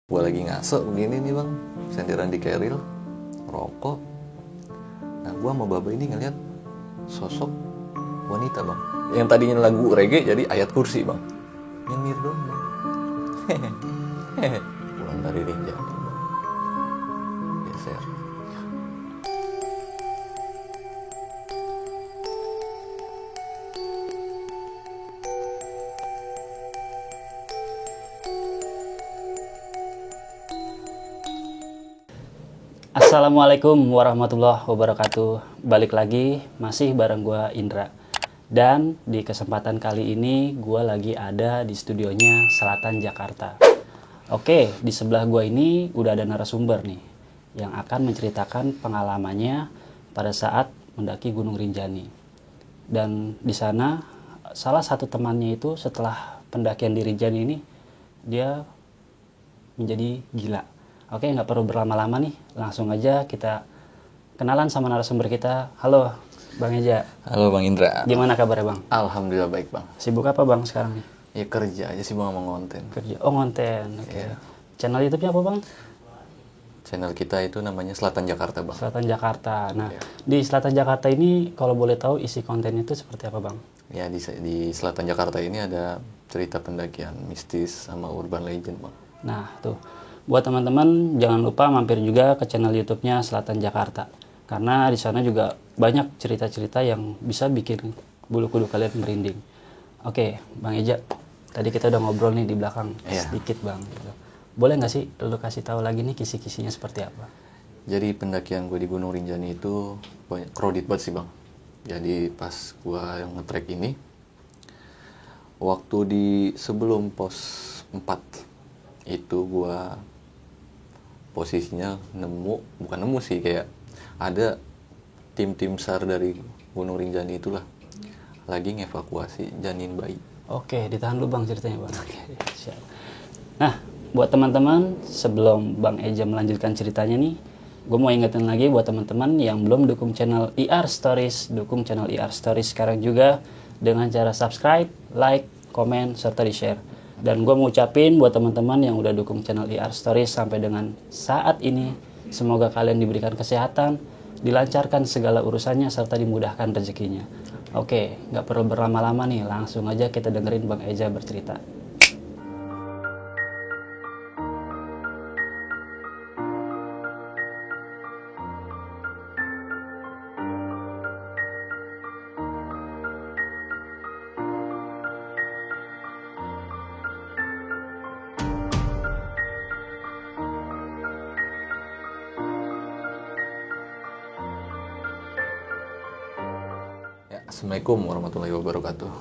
Gue lagi ngasok begini nih bang, senderan di keril, rokok. Nah gue sama Baba ini ngeliat sosok wanita bang, yang tadinya lagu reggae jadi ayat kursi bang, nyemir doang bang. Hehehe, pulang dari Rinjani bang, geser. Assalamualaikum warahmatullahi wabarakatuh. Balik lagi masih bareng gua Indra. Dan di kesempatan kali ini gua lagi ada di studionya Selatan Jakarta. Oke, di sebelah gua ini udah ada narasumber nih yang akan menceritakan pengalamannya pada saat mendaki Gunung Rinjani. Dan di sana salah satu temannya itu setelah pendakian di Rinjani ini dia menjadi gila. Oke, nggak perlu berlama-lama nih, langsung aja kita kenalan sama narasumber kita. Halo, Bang Eja. Halo bang Indra. Gimana kabarnya Bang? Alhamdulillah baik bang. Sibuk apa Bang sekarang nih? Ya kerja aja sih bang sama ngonten. Kerja. Oh, ngonten. Oke. Iya. Channel YouTube-nya apa Bang? Channel kita itu namanya Selatan Jakarta bang. Selatan Jakarta. Nah, Iya. di Selatan Jakarta ini kalau boleh tahu isi kontennya itu seperti apa Bang? Ya di Selatan Jakarta ini ada cerita pendakian mistis sama urban legend bang. Nah, tuh. Buat teman-teman jangan lupa mampir juga ke channel YouTube-nya Selatan Jakarta. Karena di sana juga banyak cerita-cerita yang bisa bikin bulu kuduk kalian merinding. Oke, Bang Eja. Tadi kita udah ngobrol nih di belakang Iya. sedikit Bang. Gitu. Boleh nggak sih lu kasih tahu lagi nih kisi-kisinya seperti apa? Jadi pendakian gue di Gunung Rinjani itu banyak crowded banget sih bang. Jadi pas gue yang nge-trek ini, waktu di sebelum pos 4 itu gue posisinya bukan nemu sih, kayak ada tim SAR dari Gunung Rinjani itulah lagi ngevakuasi janin bayi. Oke, ditahan dulu Bang ceritanya Bang. Oke, siap. Nah, buat teman-teman sebelum Bang Eja melanjutkan ceritanya nih, gue mau ingetin lagi buat teman-teman yang belum dukung channel IR Stories, dukung channel IR Stories sekarang juga dengan cara subscribe, like, komen, serta di-share. Dan gue mau ucapin buat teman-teman yang udah dukung channel IR Stories sampai dengan saat ini, semoga kalian diberikan kesehatan, dilancarkan segala urusannya, serta dimudahkan rezekinya. Oke, nggak perlu berlama-lama nih, langsung aja kita dengerin Bang Eja bercerita. Ya, Assalamualaikum warahmatullahi wabarakatuh.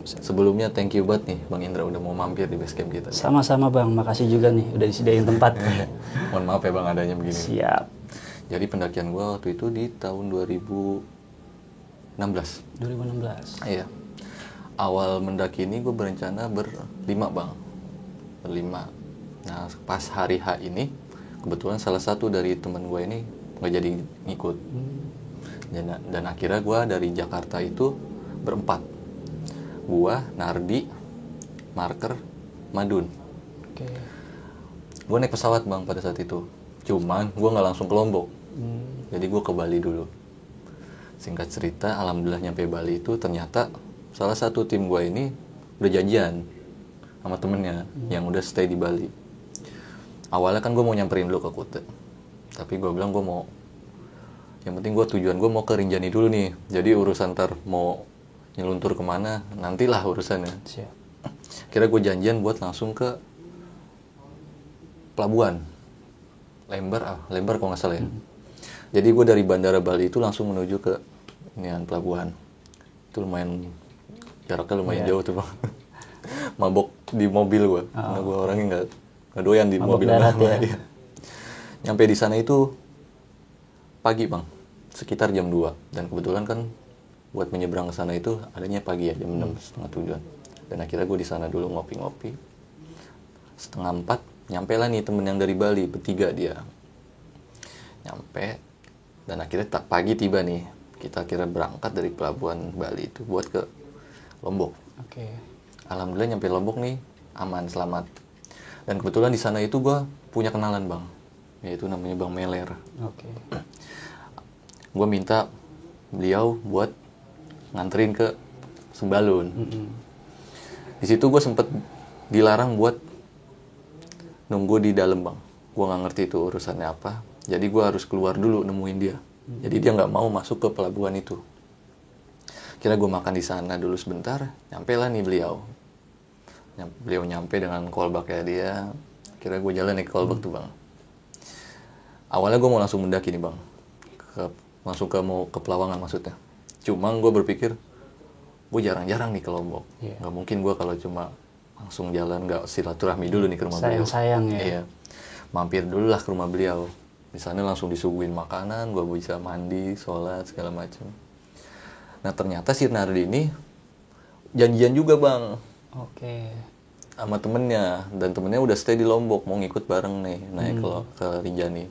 Sebelumnya thank you banget nih Bang Indra udah mau mampir di base camp kita. Sama-sama Bang, makasih juga nih udah disediain tempat. Mohon maaf ya bang adanya begini. Siap. Jadi pendakian gue waktu itu di tahun 2016. 2016. Iya. Awal mendaki ini gue berencana berlima bang. Berlima. Nah pas hari H ini kebetulan salah satu dari teman gue ini nggak jadi ngikut. Dan akhirnya gue dari Jakarta itu berempat. Gue, Nardi, Marker, Madun. Oke. Gue naik pesawat bang pada saat itu. Cuman gue nggak langsung ke Lombok. Jadi gue ke Bali dulu. Singkat cerita, alhamdulillah nyampe Bali itu ternyata salah satu tim gue ini udah janjian sama temennya yang udah stay di Bali. Awalnya kan gue mau nyamperin dulu ke Kuta. Tapi gue bilang gue mau, yang penting tujuan gue mau ke Rinjani dulu nih. Jadi urusan ntar mau nyeluntur kemana, nantilah urusannya. Siap. Kira gue janjian buat langsung ke pelabuhan Lembar kalau nggak salah ya. Jadi gue dari bandara Bali itu langsung menuju ke pelabuhan. Itu jaraknya lumayan jauh tuh bang. Mabok di mobil gue, karena gue orangnya nggak doyan di Mabok mobil. darat ya. Iya. Nyampe di sana itu pagi bang, sekitar jam 2. Dan kebetulan kan buat menyeberang ke sana itu adanya pagi ya, jam 6, setengah 7. Dan akhirnya gue di sana dulu ngopi-ngopi. Setengah 4, nyampe lah nih temen yang dari Bali, bertiga dia. Nyampe, dan akhirnya pagi tiba nih. Kita akhirnya berangkat dari pelabuhan Bali itu buat ke Lombok. Oke. Alhamdulillah nyampe Lombok nih, aman, selamat. Dan kebetulan di sana itu gue punya kenalan bang, yaitu namanya Bang Meler. Oke. Gue minta beliau buat nganterin ke Sembalun. Di situ gue sempet dilarang buat nunggu di dalam bang. Gue nggak ngerti itu urusannya apa. Jadi gue harus keluar dulu nemuin dia. Jadi dia nggak mau masuk ke pelabuhan itu. Kira gue makan di sana dulu sebentar, nyampe lah nih beliau. Beliau nyampe dengan callback-nya dia. Kira gue jalan nih ke callback tuh bang. Awalnya gue mau langsung mendaki nih bang, mau ke Pelawangan maksudnya. Cuma gue berpikir, gue jarang-jarang nih ke Lombok. Nggak mungkin gue kalau cuma langsung jalan, nggak silaturahmi dulu nih ke rumah beliau. Sayang ya. Iya, mampir dulu lah ke rumah beliau. Di sana langsung disuguhin makanan, gue bisa mandi, sholat segala macam. Nah ternyata si Nardi ini janjian juga bang. Oke. Sama temennya, dan temennya udah stay di Lombok, mau ngikut bareng nih naik ke Rinjani.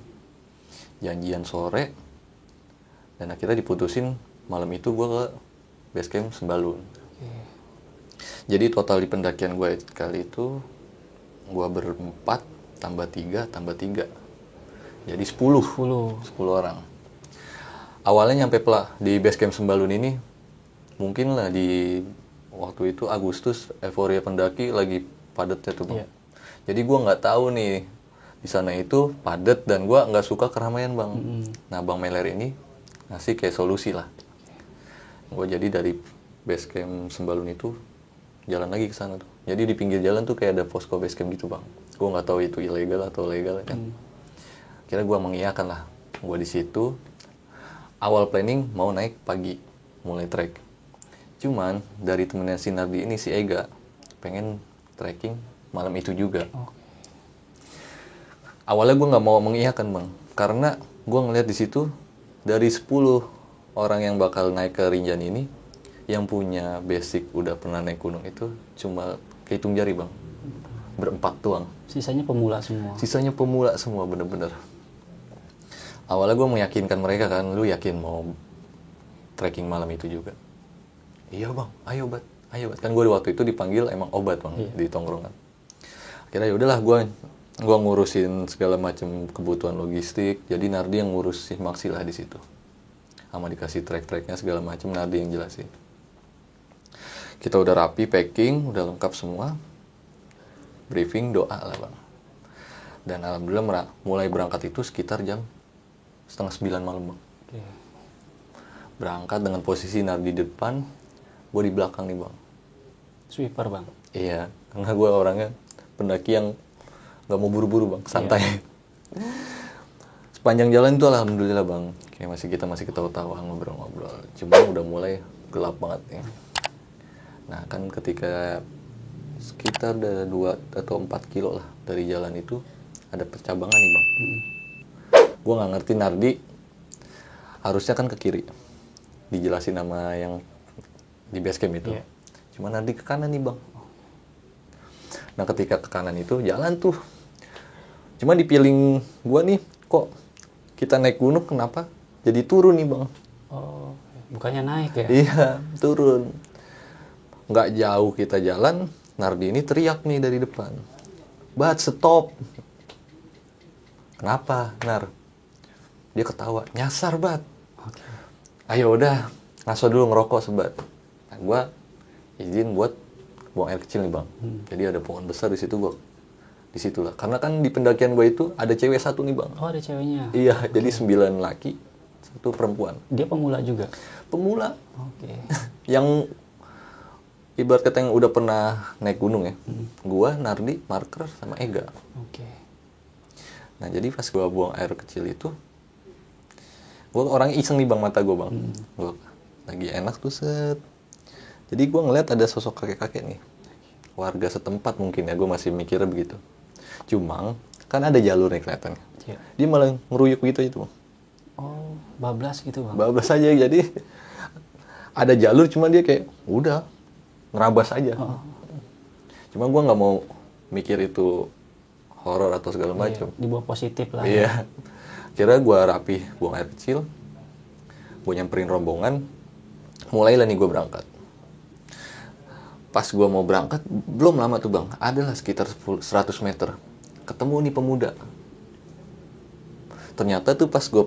Janjian sore, dan akhirnya diputusin malam itu gue ke base camp Sembalun. Jadi total di pendakian gue kali itu gue berempat tambah 3 jadi 10 orang. Awalnya nyampe di base camp Sembalun ini mungkin lah di waktu itu Agustus, euforia pendaki lagi padatnya tuh bang. Jadi gue nggak tahu nih di sana itu padat, dan gue nggak suka keramaian bang. Nah Bang Meler ini ngasih kayak solusi lah. Gue jadi dari base camp Sembalun itu jalan lagi ke sana tuh. Jadi di pinggir jalan tuh kayak ada posko base camp gitu bang. Gue nggak tahu itu ilegal atau legal kan. Kira gue mengiyakan lah. Gue di situ. Awal planning mau naik pagi, mulai trek. Cuman dari temennya si Nardi ini, si Ega, pengen trekking malam itu juga. Awalnya gue nggak mau mengiyakan bang, karena gue ngeliat di situ dari 10 orang yang bakal naik ke Rinjani ini, yang punya basic udah pernah naik gunung itu cuma kehitung jari bang, berempat doang. Sisanya pemula semua. Sisanya pemula semua bener-bener. Awalnya gue meyakinkan mereka kan, lu yakin mau trekking malam itu juga? Iya bang, ayo bat. Kan gue waktu itu dipanggil emang obat bang, di tongkrongan. Akhirnya yaudahlah gue ngurusin segala macam kebutuhan logistik. Jadi Nardi yang ngurus si Maxi lah di situ. Sama dikasih trek-treknya segala macam, Nardi yang jelasin. Kita udah rapi, packing, udah lengkap semua. Briefing, doa lah bang. Dan alhamdulillah mulai berangkat itu sekitar jam 8:30 malam bang. Berangkat dengan posisi Nardi di depan, gue di belakang nih bang. Sweeper bang. Iya, karena gue orangnya pendaki yang nggak mau buru-buru bang, santai. Sepanjang jalan itu alhamdulillah bang, kayak kita masih ketawa-tawa, ngobrol-ngobrol. Cuma udah mulai gelap banget nih. Nah kan ketika sekitar ada 2 atau 4 kilo lah dari jalan itu ada percabangan nih bang. Gue nggak ngerti Nardi harusnya kan ke kiri, dijelasin nama yang di base camp itu. Cuma Nardi ke kanan nih bang. Nah ketika ke kanan itu jalan tuh, cuma di feeling gue nih, kok kita naik gunung kenapa jadi turun nih bang. Oh, bukannya naik ya? Iya, turun. Nggak jauh kita jalan, Nardi ini teriak nih dari depan, "Bat, stop!" Kenapa, Nar? Dia ketawa, "Nyasar, Bat." Ayo udah, ngaso dulu ngerokok sebat. Nah, gue izin buat buang air kecil nih bang. Jadi ada pohon besar di situ, gue di situ lah. Karena kan di pendakian gue itu ada cewek 1 nih bang. Oh ada ceweknya. Iya, jadi 9 laki, 1 perempuan. Dia pemula juga. Pemula. Oke. Yang ibarat kata yang udah pernah naik gunung ya. Gua, Nardi, Marker, sama Ega. Oke. Nah jadi pas gua buang air kecil itu, gua orangnya iseng nih bang, mata gua bang. Gua lagi enak tuh set. Jadi gua ngeliat ada sosok kakek-kakek nih, warga setempat mungkin ya, gua masih mikirnya begitu. Cuma kan ada jalur nih kelihatannya. Dia malah ngeruyuk gitu itu. Oh, bablas gitu bang. Bablas aja, jadi ada jalur cuma dia kayak udah ngerabas aja. Cuma gue nggak mau mikir itu horor atau segala macam. Dibawa positif lah. Iya. Kira gue rapi buang air kecil, gue nyamperin rombongan, mulailah nih gue berangkat. Pas gue mau berangkat, belum lama tuh bang, adalah sekitar 100 meter. ketemu nih pemuda. Ternyata tuh pas gue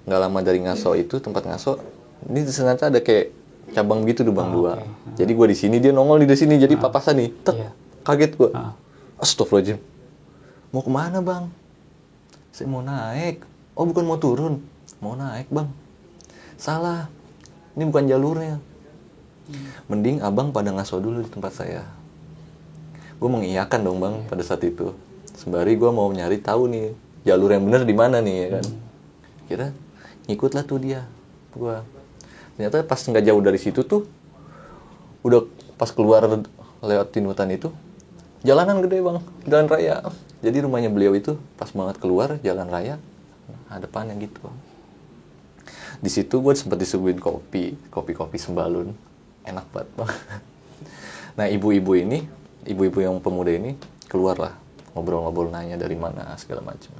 nggak lama dari ngaso itu, tempat ngaso, ini ternyata ada kayak cabang gitu tuh bang, dua. Okay. Jadi gue di sini, dia nongol di sini, jadi papasan nih. Tek, Iya. kaget gue. Astagfirullahaladzim. Mau kemana bang? Saya mau naik. Oh bukan mau turun, mau naik bang. Salah, ini bukan jalurnya. Mending abang pada ngaso dulu di tempat saya. Gue mengiyakan dong bang pada saat itu. Sembari gue mau nyari tahu nih jalur yang bener di mana nih ya kan. Kira ngikutlah tuh dia. Gue ternyata pas nggak jauh dari situ tuh, udah pas keluar lewatin hutan itu, jalanan gede bang, jalan raya. Jadi rumahnya beliau itu pas banget keluar jalan raya, nah, depannya gitu. Di situ gue sempat disuguhin kopi sembalun, enak banget bang. Nah ibu-ibu yang pemuda ini keluar lah, ngobrol-ngobrol, nanya dari mana segala macam.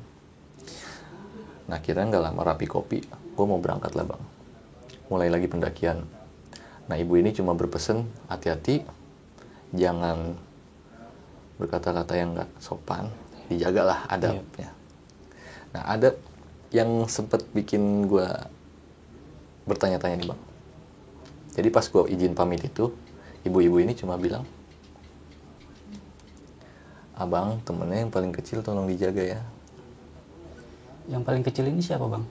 Nah kira nggak lama rapi kopi, gue mau berangkat lah bang. Mulai lagi pendakian. Nah ibu ini cuma berpesan, hati-hati, jangan berkata-kata yang nggak sopan, dijagalah adabnya. Nah adab yang sempat bikin gue bertanya-tanya nih bang. Jadi pas gue izin pamit itu, ibu-ibu ini cuma bilang, abang temennya yang paling kecil tolong dijaga ya. Yang paling kecil ini siapa bang?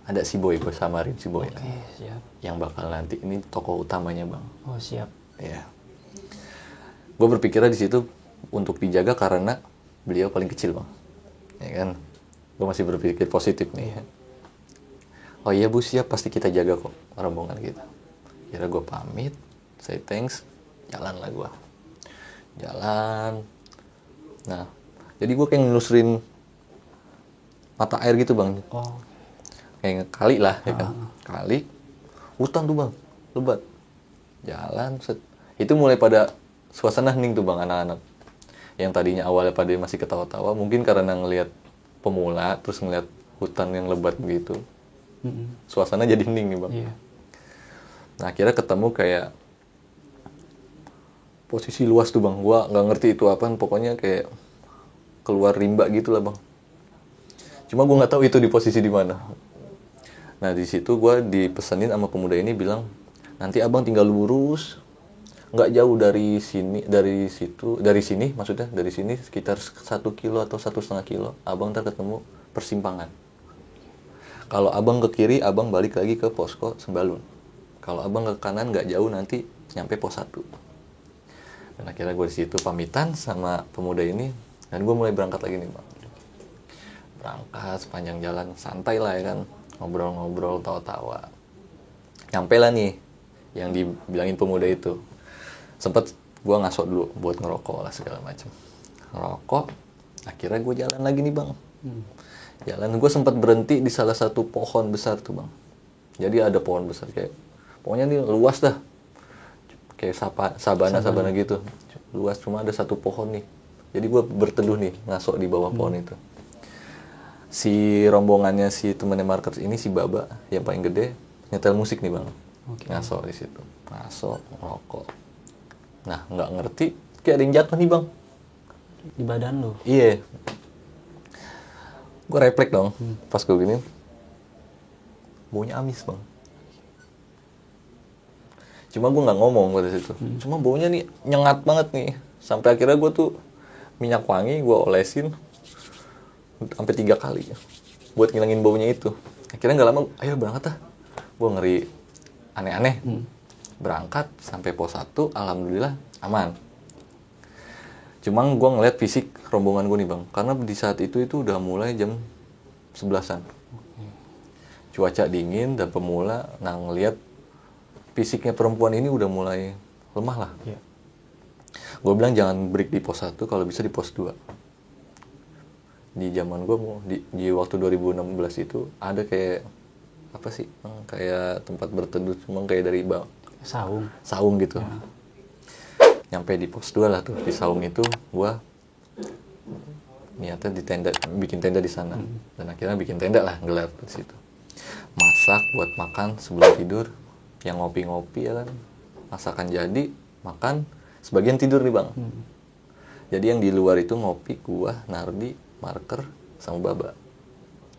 Ada si Boy, gue samarin si Boy. Oke, siap. Yang bakal nanti ini tokoh utamanya bang. Oh siap. Ya. Gue berpikirnya di situ untuk dijaga karena beliau paling kecil bang. Ya kan. Gue masih berpikir positif nih. Oh iya bu, siap, pasti kita jaga kok rombongan kita. Kira gue pamit, say thanks, jalan lah gue. Jalan. Nah, jadi gue kayak nelusurin mata air gitu bang. Oh. Kayak kali lah ya kan. Kali, hutan tuh bang, lebat. Jalan, set. Itu mulai pada suasana hening tuh bang, anak-anak. Yang tadinya awalnya pada masih ketawa-tawa, mungkin karena ngelihat pemula, terus ngelihat hutan yang lebat begitu. Suasana jadi hening nih bang. Iya. Nah akhirnya ketemu kayak posisi luas tuh bang. Gua nggak ngerti itu apaan, pokoknya kayak keluar rimba gitu lah bang. Cuma gua nggak tahu itu di posisi di mana. Nah di situ gua dipesenin sama pemuda ini bilang, nanti abang tinggal lurus, nggak jauh dari sini, dari sini maksudnya dari sini sekitar 1 kilo atau 1,5 kilo, abang ntar ketemu persimpangan. Kalau abang ke kiri, abang balik lagi ke posko Sembalun. Kalau abang ke kanan nggak jauh, nanti nyampe pos 1. Dan akhirnya gue di situ pamitan sama pemuda ini, dan gue mulai berangkat lagi nih bang. Berangkat sepanjang jalan santai lah ya kan, ngobrol-ngobrol, tawa-tawa. Nyampe lah nih yang dibilangin pemuda itu. Sempet gue ngasok dulu buat ngerokok lah segala macam. Ngerokok, akhirnya gue jalan lagi nih bang. Jalan, gue sempat berhenti di salah satu pohon besar tuh bang. Jadi ada pohon besar kayak, pokoknya nih luas dah, kayak sabana gitu, luas, cuma ada satu pohon nih. Jadi gue berteduh nih, ngasok di bawah pohon itu. Si rombongannya si temennya market ini, si Baba yang paling gede, nyetel musik nih bang. Ngasok di situ, ngasok, ngerokok. Nah nggak ngerti, kayak ada yang jatuh nih bang. Di badan lu? Iya. Gue refleks dong, pas gue gini, baunya amis bang. Cuma gue nggak ngomong pada situ. Cuma baunya nih nyengat banget nih. Sampai akhirnya gue tuh minyak wangi gue olesin sampai 3 kali buat ngilangin baunya itu. Akhirnya nggak lama, ayo berangkat ah. Gue ngeri aneh-aneh. Berangkat sampai pos 1, alhamdulillah aman. Cuma gue ngeliat fisik rombongan gue nih bang, karena di saat itu udah mulai jam 11-an. Cuaca dingin dan pemula, nah ngeliat fisiknya perempuan ini udah mulai lemah lah. Gue bilang jangan break di pos 1, kalau bisa di pos 2. Di zaman gue, di waktu 2016 itu ada kayak apa sih, kayak tempat berteduh, cuma kayak dari saung gitu. Nyampe di pos 2 lah tuh, di saung itu gua niatnya bikin tenda di sana. Dan akhirnya bikin tenda lah, gelar di situ. Masak buat makan sebelum tidur, yang ngopi-ngopi ya kan. Masakan jadi, makan, sebagian tidur nih bang. Jadi yang di luar itu ngopi, gua, Nardi, Marker, sama Baba.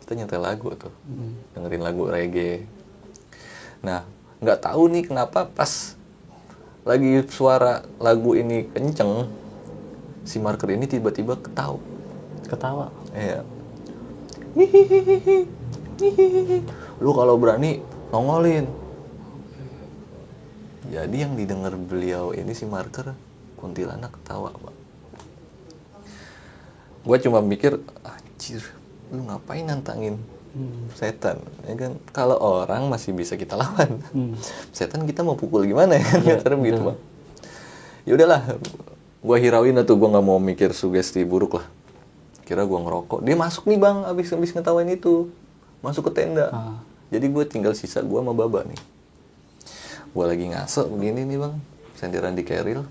Kita nyetel lagu tuh, dengerin lagu reggae. Nah, nggak tahu nih kenapa pas lagi suara lagu ini kenceng, si Marker ini tiba-tiba Ketawa. Iya. Hihihihi, hihihihi. Lu kalau berani nongolin. Jadi yang didengar beliau ini si Marker, kuntilanak ketawa, Pak. Gue cuma mikir, anjir, lu ngapain nantangin setan? Ya kan, kalau orang masih bisa kita lawan. Setan kita mau pukul gimana ya? Serem gitu, Bang. Ya udahlah, gue hirauin tuh, gue nggak mau mikir sugesti buruk lah. Kira gue ngerokok, dia masuk nih Bang, abis ngetawain itu, masuk ke tenda. Jadi gue tinggal sisa gue sama Baba nih. Gue lagi ngasok begini nih Bang, senderan di keril,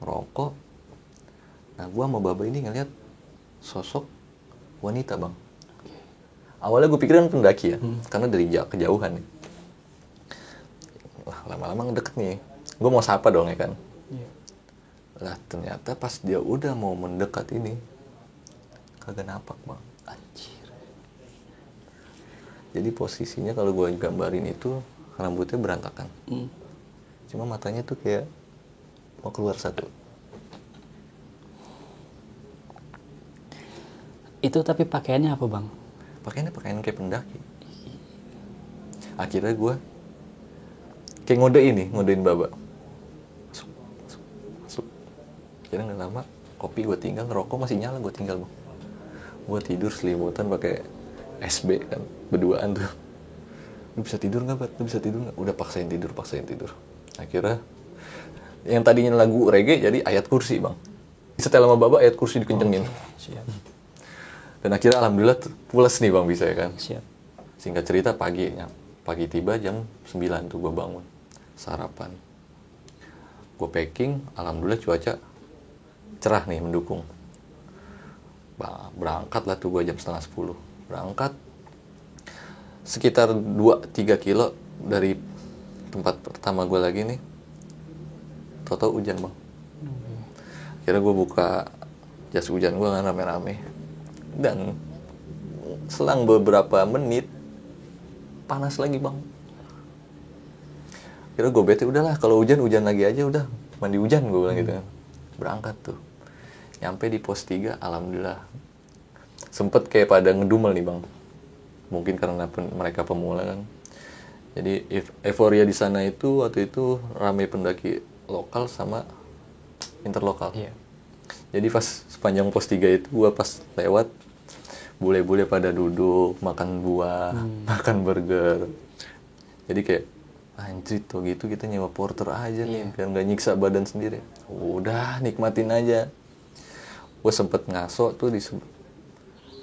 ngerokok. Nah gue sama Baba ini ngeliat sosok wanita Bang. Awalnya gue pikirin pendaki ya, karena dari kejauhan nih. Wah lama-lama ngedeket nih, gue mau sapa dong ya kan. Lah ternyata pas dia udah mau mendekat ini, kagak napak Bang. Anjir. Jadi posisinya kalau gue gambarin itu rambutnya berantakan. Cuma matanya tuh kayak mau keluar satu. Itu tapi pakaiannya apa Bang? Pakaian kayak pendaki. Akhirnya gue kayak ngodein Baba. Masuk. Akhirnya nggak lama, kopi gue tinggal, ngerokok masih nyala gue tinggal Bang. Gue tidur selimutan pakai SB kan, berduaan tuh. Lu bisa tidur nggak, Bat? Lu bisa tidur nggak? Udah paksain tidur. Akhirnya yang tadinya lagu reggae jadi ayat kursi Bang. Setel sama Baba ayat kursi dikencengin. Siap. Dan akhirnya alhamdulillah pules nih Bang bisa ya kan. Siap. Singkat cerita pagi tiba jam 9 tuh gue bangun. Sarapan. Gue packing, alhamdulillah cuaca cerah nih mendukung. Berangkat lah tuh gue jam 9:30. Berangkat sekitar 2-3 kilo dari tempat pertama gue lagi nih. Tau-tau hujan Bang. Akhirnya gue buka jas hujan gue kan rame-rame. Dan selang beberapa menit panas lagi Bang. Akhirnya gue bete, udahlah kalau hujan lagi aja udah. Mandi hujan gue bilang gitu kan. Berangkat tuh. Nyampe di pos 3 alhamdulillah. Sempet kayak pada ngedumel nih Bang. Mungkin karena mereka pemula kan. Jadi euforia di sana itu waktu itu ramai pendaki lokal sama interlokal. Iya. Jadi pas sepanjang pos 3 itu gua pas lewat bule-bule pada duduk, makan buah, makan burger. Jadi kayak anjir tuh gitu kita nyewa porter aja nih biar nggak nyiksa badan sendiri. Udah nikmatin aja. Gue sempet ngaso tuh di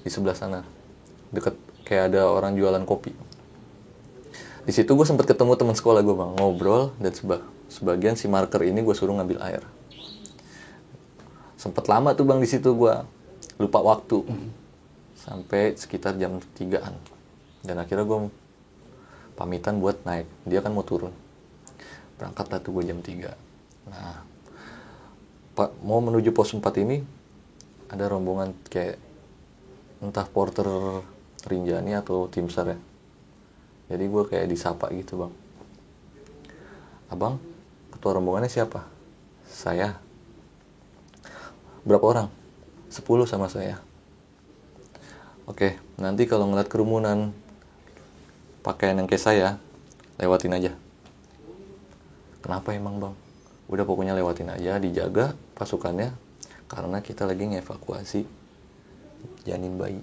sebelah sana. Deket kayak ada orang jualan kopi. Di situ gue sempet ketemu teman sekolah gue Bang, ngobrol dan sebagian si Marker ini gue suruh ngambil air. Sempet lama tuh Bang di situ gue lupa waktu. Sampai sekitar jam 3-an. Dan akhirnya gue pamitan buat naik. Dia kan mau turun. Berangkatlah tuh gue jam 3. Nah, mau menuju pos 4 ini ada rombongan kayak entah porter Rinjani atau tim SAR ya. Jadi gue kayak disapa gitu Bang. Abang, ketua rombongannya siapa? Saya. Berapa orang? 10 sama saya. Oke, nanti kalau ngeliat kerumunan pakaian yang kayak saya, lewatin aja. Kenapa emang Bang? Udah pokoknya lewatin aja, dijaga pasukannya, karena kita lagi ngevakuasi janin bayi.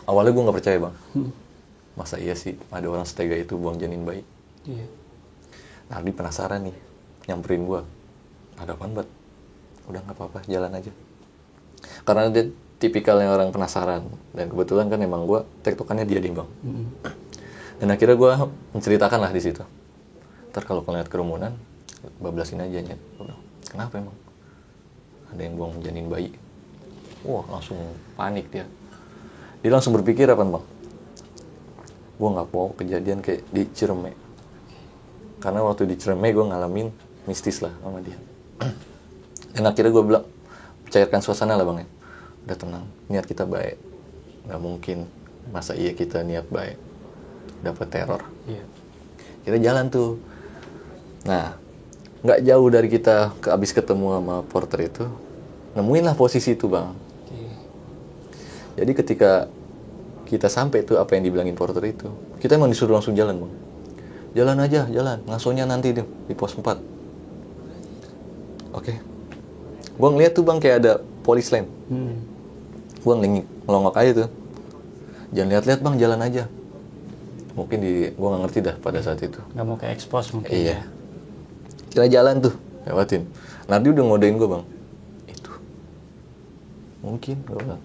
Awalnya gue nggak percaya Bang. Masa iya sih ada orang setega itu buang janin bayi? Iya. Nardi penasaran nih, nyamperin gue. Ada apaan Bat? Udah nggak apa-apa, jalan aja. Karena dia tipikalnya orang penasaran. Dan kebetulan kan emang gue tektokannya dia nih Bang. Dan akhirnya gue menceritakan lah di situ. Ntar kalau ngeliat kerumunan, bablasin aja nyet. Kenapa emang? Ada yang buang janin bayi. Wah langsung panik dia. Dia langsung berpikir apa Bang? Gue nggak mau kejadian kayak di Ciremai. Karena waktu di Ciremai gue ngalamin mistis lah sama dia. Dan akhirnya gue bilang, cairkan suasana lah bang ya. Udah tenang, niat kita baik. Nggak mungkin, masa iya kita niat baik dapat teror. Iya. Kita jalan tuh. Nah, nggak jauh dari kita abis ketemu sama porter itu, nemuin lah posisi itu bang. Oke. Jadi ketika kita sampai tuh apa yang dibilangin porter itu, kita emang disuruh langsung jalan bang. Jalan aja, jalan. Ngasonya nanti deh di pos 4. Oke. Gua ngeliat tuh bang kayak ada police line. Gua ngelongok aja tuh. Jangan lihat-lihat bang, jalan aja. Mungkin gua nggak ngerti dah pada saat itu. Nggak mau ke expose mungkin. Iya. Ya. Kita jalan tuh, lewatin. Nardi udah ngodain gue bang. Itu. Mungkin, gue bilang.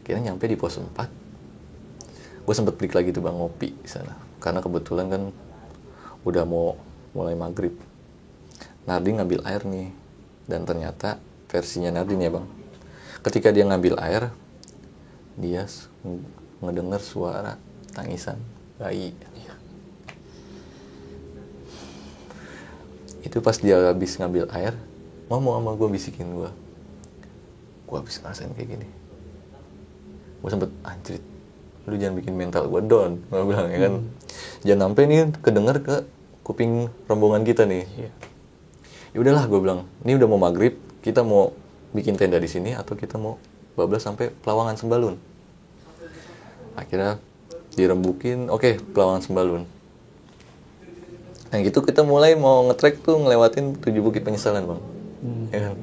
Kira nyampe di pos 4. Gue sempet break lagi tuh bang, ngopi di sana. Karena kebetulan kan udah mau mulai maghrib. Nardi ngambil air nih. Dan ternyata versinya Nardi nih ya bang. Ketika dia ngambil air, dia ngedenger suara tangisan bayi. Itu pas dia habis ngambil air, ngomong sama gue, bisikin gue habis ngerasain kayak gini. Gue sempet anjrit, lu jangan bikin mental gue down, gue bilang ya kan. Jangan sampai nih kedenger ke kuping rombongan kita nih. Ya udahlah, gue bilang, ini udah mau maghrib, kita mau bikin tenda di sini atau kita mau bablas sampai Pelawangan Sembalun. Akhirnya dirembukin, oke, Pelawangan Sembalun. Nah gitu kita mulai mau nge-trek tuh ngelewatin 7 Bukit Penyesalan bang. Ya kan?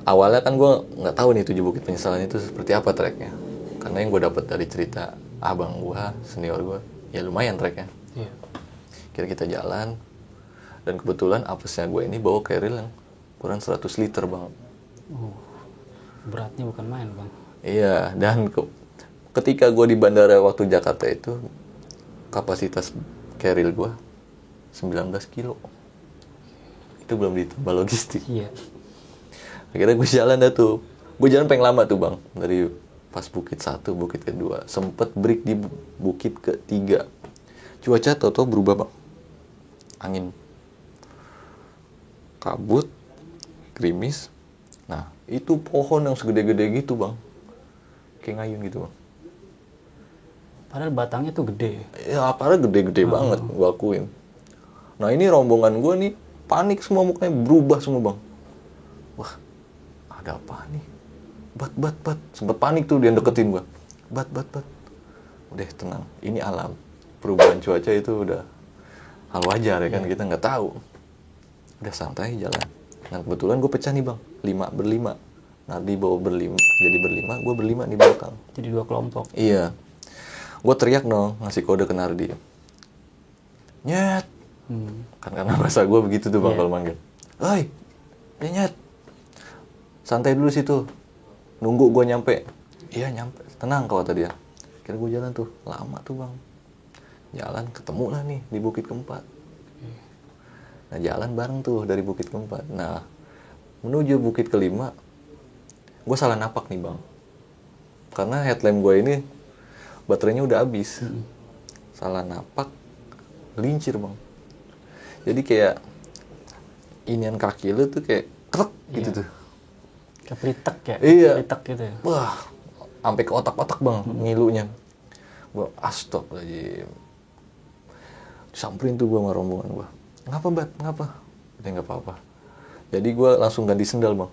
Awalnya kan gue nggak tahu nih 7 Bukit Penyesalan itu seperti apa treknya. Karena yang gue dapat dari cerita abang gue, senior gue, ya lumayan treknya. Kira kita jalan, dan kebetulan apesnya gue ini bawa carrier yang kurang 100 liter bang. Beratnya bukan main bang. Iya, dan ketika gue di bandara waktu Jakarta itu, kapasitas carrier gue 19 kilo. Itu belum ditambah logistik. Iya. Akhirnya gue jalan dah tuh. Gue jalan paling lama tuh bang. Dari pas bukit 1, bukit kedua. Sempet break di bukit ketiga. Cuaca tau-tau berubah bang. Angin. Kabut. Gerimis. Nah itu pohon yang segede-gede gitu bang. Kayak ngayun gitu bang. Padahal batangnya tuh gede. Ya padahal gede-gede banget, gue akuin. Nah ini rombongan gue nih, panik semua, mukanya berubah semua bang. Wah, ada apa nih? Bat. Sempet panik tuh dia deketin gue. Bat. Udah tenang, ini alam. Perubahan cuaca itu udah hal wajar ya kan, kita nggak tahu. Udah santai jalan. Nah kebetulan gue pecah nih bang, 5 berlima. Nardi bawa jadi berlima, gue berlima di belakang. Jadi 2 kelompok. Iya. Gue teriak dong, ngasih kode ke Nardi. Nyet. Kan karena bahasa gue begitu tuh bang kalau manggil. Oi, nyet. Santai dulu situ. Nunggu gue nyampe. Iya nyampe. Tenang kata dia. Kira gue jalan tuh. Lama tuh bang. Jalan ketemu lah nih di Bukit Keempat. Nah jalan bareng tuh dari Bukit Keempat. Nah menuju Bukit Kelima, gue salah napak nih bang. Karena headlamp gue ini baterainya udah habis. Salah napak, lincir bang. Jadi kayak inian kaki lu tuh kayak krek gitu tuh. Kayak pelitek ya? Iya. Pelitek gitu ya? Wah, sampai ke otak-otak bang, ngilunya. Gua astagfirullahaladzim. Disamperin tuh gua sama rombongan gua. Ngapa bat? Ngapa? Udah nggak apa-apa. Jadi gua langsung ganti sendal bang.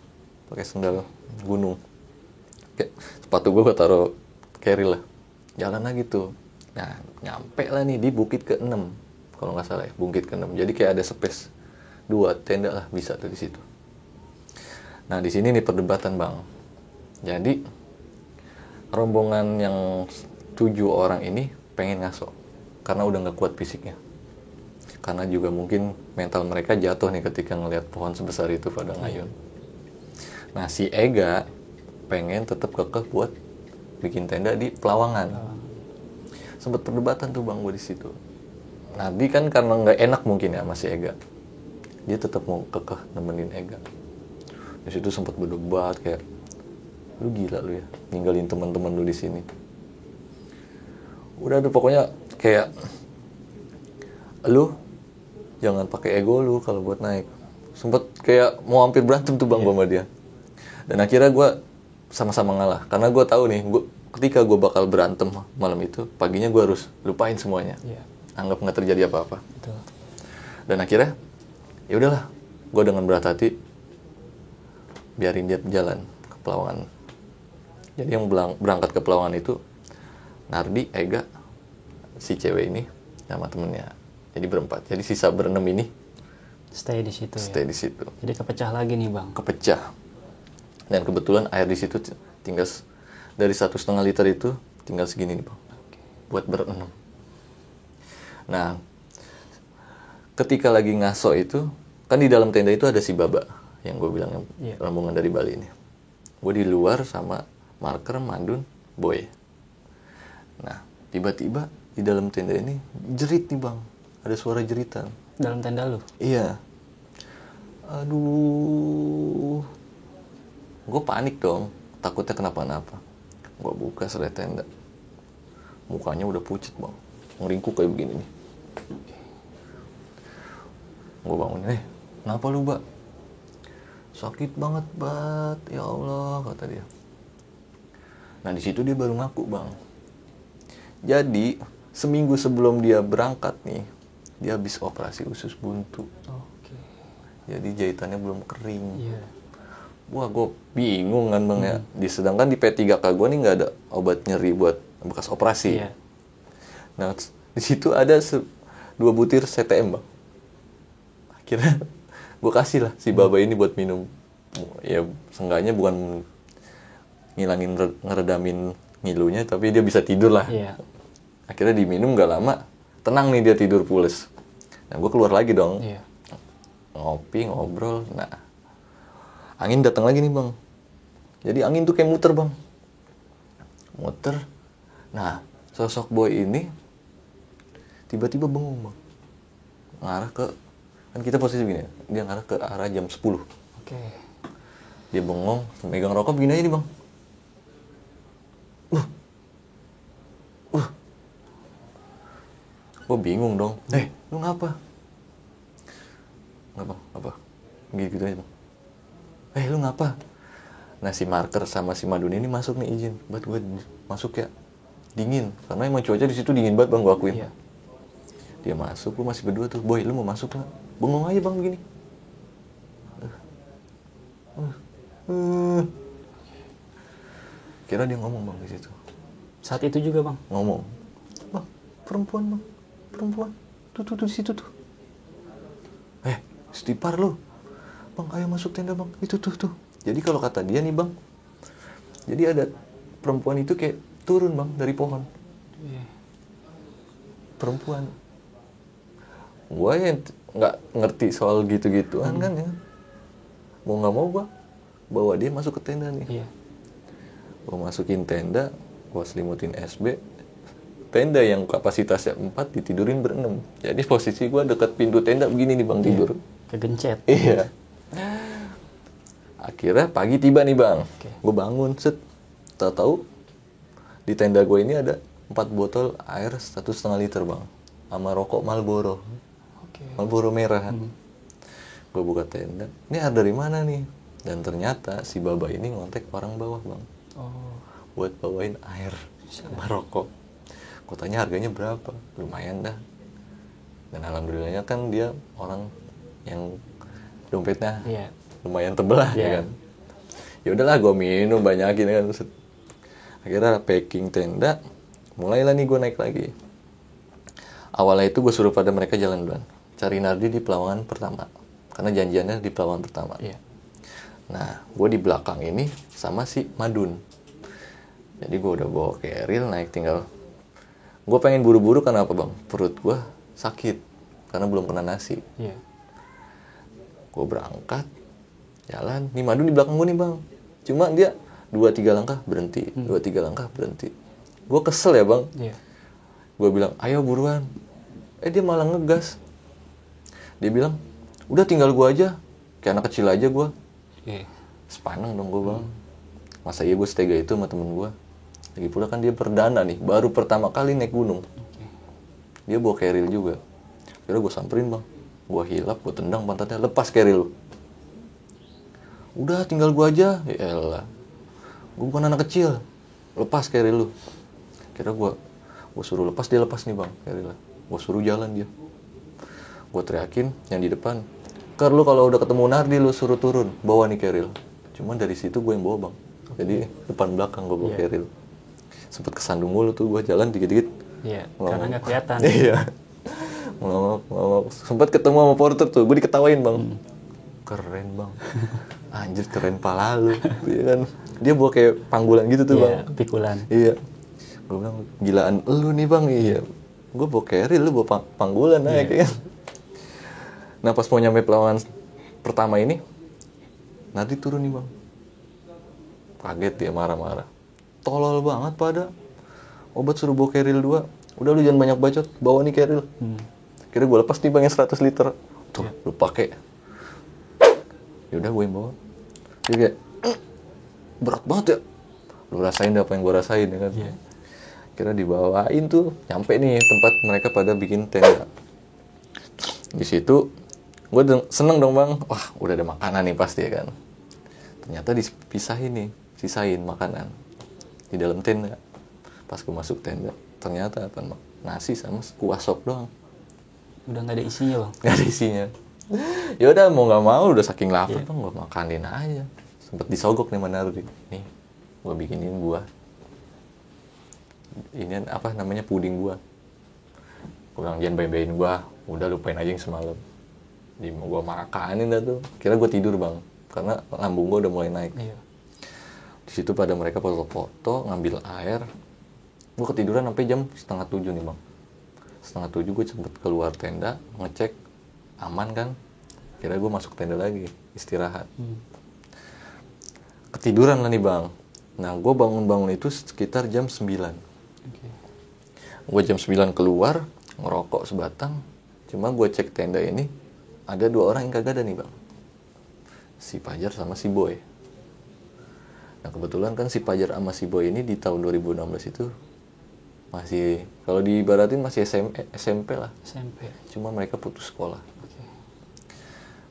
Pakai sendal gunung. Kayak sepatu gua taruh carry lah. Jalan lagi tuh. Nah, nyampe lah nih di Bukit ke-6. Kalau nggak salah ya, Bukit ke-6. Jadi kayak ada space 2 tenda lah bisa tuh di situ. Nah, di sini nih perdebatan, Bang. Jadi rombongan yang 7 orang ini pengen ngaso karena udah nggak kuat fisiknya. Karena juga mungkin mental mereka jatuh nih ketika ngelihat pohon sebesar itu pada ngayun. Nah, si Ega pengen tetap kekeh buat bikin tenda di Pelawangan. Sempet perdebatan tuh bang gue di situ. Nabi kan karena nggak enak mungkin ya masih Ega, dia tetap mau kekeh nemenin Ega. Di situ sempet berdebat kayak, lu gila lu ya, ninggalin teman-teman lu di sini. Udah ada pokoknya kayak, lu jangan pakai ego lu kalau buat naik. sempet kayak mau hampir berantem tuh bang sama dia. Dan akhirnya gue sama-sama ngalah karena gue tahu nih ketika gue bakal berantem malam itu, paginya gue harus lupain semuanya, anggap nggak terjadi apa-apa. Betul. Dan akhirnya ya udahlah, gue dengan berat hati biarin dia jalan ke Pelawangan. Jadi yang berangkat ke Pelawangan itu Nardi, Ega, si cewek ini sama temennya. Jadi berempat. Jadi sisa berenam ini Stay di situ. stay di situ. Jadi kepecah lagi nih bang. Kepecah. Dan kebetulan air di situ tinggal dari 1,5 liter itu tinggal segini nih bang. Buat berenam. Nah, ketika lagi ngaso itu, kan di dalam tenda itu ada si Baba yang gue bilang rombongan dari Bali ini. Gue di luar sama Marker, Madun, Boy. Nah, tiba-tiba di dalam tenda ini jerit nih bang. Ada suara jeritan. Dalam tenda lu? Iya. Aduh. Gue panik dong. Takutnya kenapa-napa. Gue buka serai tenda. Mukanya udah pucet bang. Ngeringkuk kayak begini nih. Gue bangun. Kenapa lu mbak? Sakit banget bat. Ya Allah kata dia. Nah di situ dia baru ngaku bang. Jadi seminggu sebelum dia berangkat nih, dia habis operasi usus buntu. Jadi jahitannya belum kering. Wah gue bingung kan bang ya. Sedangkan di P3K gue nih nggak ada obat nyeri buat bekas operasi. Nah di situ ada 2 butir CTM bang. Akhirnya gue kasih lah si Baba ini buat minum. Ya seenggaknya bukan ngilangin, ngeredamin ngilunya, tapi dia bisa tidur lah. Akhirnya diminum gak lama, tenang nih dia tidur pules. Nah gue keluar lagi dong, ngopi, ngobrol. Nah angin datang lagi nih bang. Jadi angin tuh kayak muter bang, muter. Nah sosok Boy ini tiba-tiba bengong bang, ngarah ke, kan kita posisi begini, dia ngarah ke arah jam 10. Dia bengong, megang rokok begini aja nih bang. Gue bingung dong. Lu ngapa? Nggak bang, apa? Gitu aja bang. Lu ngapa? Nah si Marker sama si Madun ini masuk nih, izin buat gue masuk ya. Dingin, karena emang cuaca di situ dingin banget bang, gue akuin. Dia masuk, gue masih berdua tuh. Boy, lu mau masuk nggak? Bengong aja bang begini. Kira dia ngomong bang di situ. Saat itu juga bang? Ngomong. Bang, perempuan bang. Perempuan. Tuh di situ tuh. Stipar lu. Bang, ayo masuk tenda bang. Itu tuh. Jadi kalau kata dia nih bang. Jadi ada perempuan itu kayak turun bang dari pohon. Perempuan. Gue yang nggak ngerti soal gitu-gituan kan ya. Mau nggak mau gue bawa dia masuk ke tenda nih. Gue masukin tenda, gue selimutin SB. Tenda yang kapasitasnya 4 ditidurin ber-6. Jadi posisi gue deket pintu tenda begini nih bang, tidur. Kegencet. Iya. Akhirnya pagi tiba nih bang. Gue bangun, set. Tahu-tahu di tenda gue ini ada 4 botol air 1,5 liter bang. Sama rokok Marlboro. Marlboro merah. Gue buka tenda. Ini air dari mana nih? Dan ternyata si Baba ini ngontek orang bawah bang. Buat bawain air sama rokok. Gue tanya harganya berapa? Lumayan dah. Dan alhamdulillahnya kan dia orang yang dompetnya lumayan tebel lah ya kan. Ya udahlah gue minum banyakin kan. Akhirnya packing tenda, mulailah nih gue naik lagi. Awalnya itu gue suruh pada mereka jalan duluan, cari Nardi di Pelawangan pertama, karena janjiannya di Pelawangan pertama. Nah gue di belakang ini sama si Madun. Jadi gue udah bawa keril, naik tinggal. Gue pengen buru-buru karena apa bang? Perut gue sakit karena belum kena nasi. Gue berangkat, jalan. Nih Madun di belakang gue nih bang. Cuma dia 2-3 langkah berhenti, 2-3 langkah berhenti. Gue kesel ya bang. Gue bilang, ayo buruan. Dia malah ngegas. Dia bilang, udah tinggal gue aja. Kayak anak kecil aja gue. Sepaneng dong gue bang. Masa iya gue setega itu sama temen gue. Lagi pula kan dia perdana nih, baru pertama kali naik gunung. Dia bawa keril juga. Akhirnya gue samperin bang. Gue hilap, gue tendang pantatnya, lepas keril lu. Udah tinggal gua aja. Ya elah, gua bukan anak kecil, lepas carry lu. Kira gua suruh lepas, dia lepas nih bang carry lah. Gua suruh jalan dia. Gua teriakin yang di depan, Ker, lu kalau udah ketemu Nardi lu suruh turun, bawa nih carry. Cuman dari situ gue yang bawa bang. Jadi depan belakang gue bawa carry. Sempet kesandung mulu tuh gue jalan dikit-dikit. Iya, karena nggak kelihatan. Iya. Ngomong. Sempet ketemu sama porter tuh, gue diketawain bang. Keren bang. Anjir keren pala lu. Iya kan. Dia bawa kayak panggulan gitu tuh bang. Pikulan. Iya. Gue bilang gilaan lu nih bang. Iya. Gue bawa carry, lu bawa panggulan aja kan. Nah pas mau nyampe pelawanan pertama ini, Nardi turun nih bang. Kaget dia, marah-marah. Tolol banget pada. Obat suruh bawa Keril 2. Udah lu jangan banyak bacot, bawa nih Keril. Kira gue lepas nih bang yang 100 liter. Tuh, lu pake. Yaudah gue yang bawa. Dia kayak, berat banget ya. Lu rasain apa yang gue rasain ya kan. Kira dibawain tuh, nyampe nih tempat mereka pada bikin tenda. Di situ gue seneng dong bang. Wah udah ada makanan nih pasti ya kan. Ternyata dipisahin nih, sisain makanan di dalam tenda. Pas gue masuk tenda, ternyata apa bang? Nasi sama kuah sop doang. Udah nggak ada isinya bang? Nggak ada isinya. Ya udah mau nggak mau, udah saking lapar bang, gue makanin aja. Sempet disogok nih Nardi. Nih, gue bikinin buah. Ini apa namanya, puding buah. Gue bilang jangan bayi-bayin gue, udah lupain aja yang semalam. Di mau gue makanin dah tuh. Kira gue tidur bang, karena lambung gue udah mulai naik. Di situ pada mereka foto-foto, ngambil air. Gue ketiduran sampai jam 6:30 nih bang. 6:30 gue sempet keluar tenda, ngecek aman kan. Kira gue masuk tenda lagi, istirahat. Ketiduran lah nih bang. Nah gue bangun-bangun itu sekitar jam 9. Gue jam 9 keluar, ngerokok sebatang. Cuma gue cek tenda ini, ada 2 orang yang kagak ada nih bang. Si Pajar sama si Boy. Nah kebetulan kan si Pajar sama si Boy ini di tahun 2016 itu masih, kalau diibaratin masih SMP lah. SMP. Cuma mereka putus sekolah.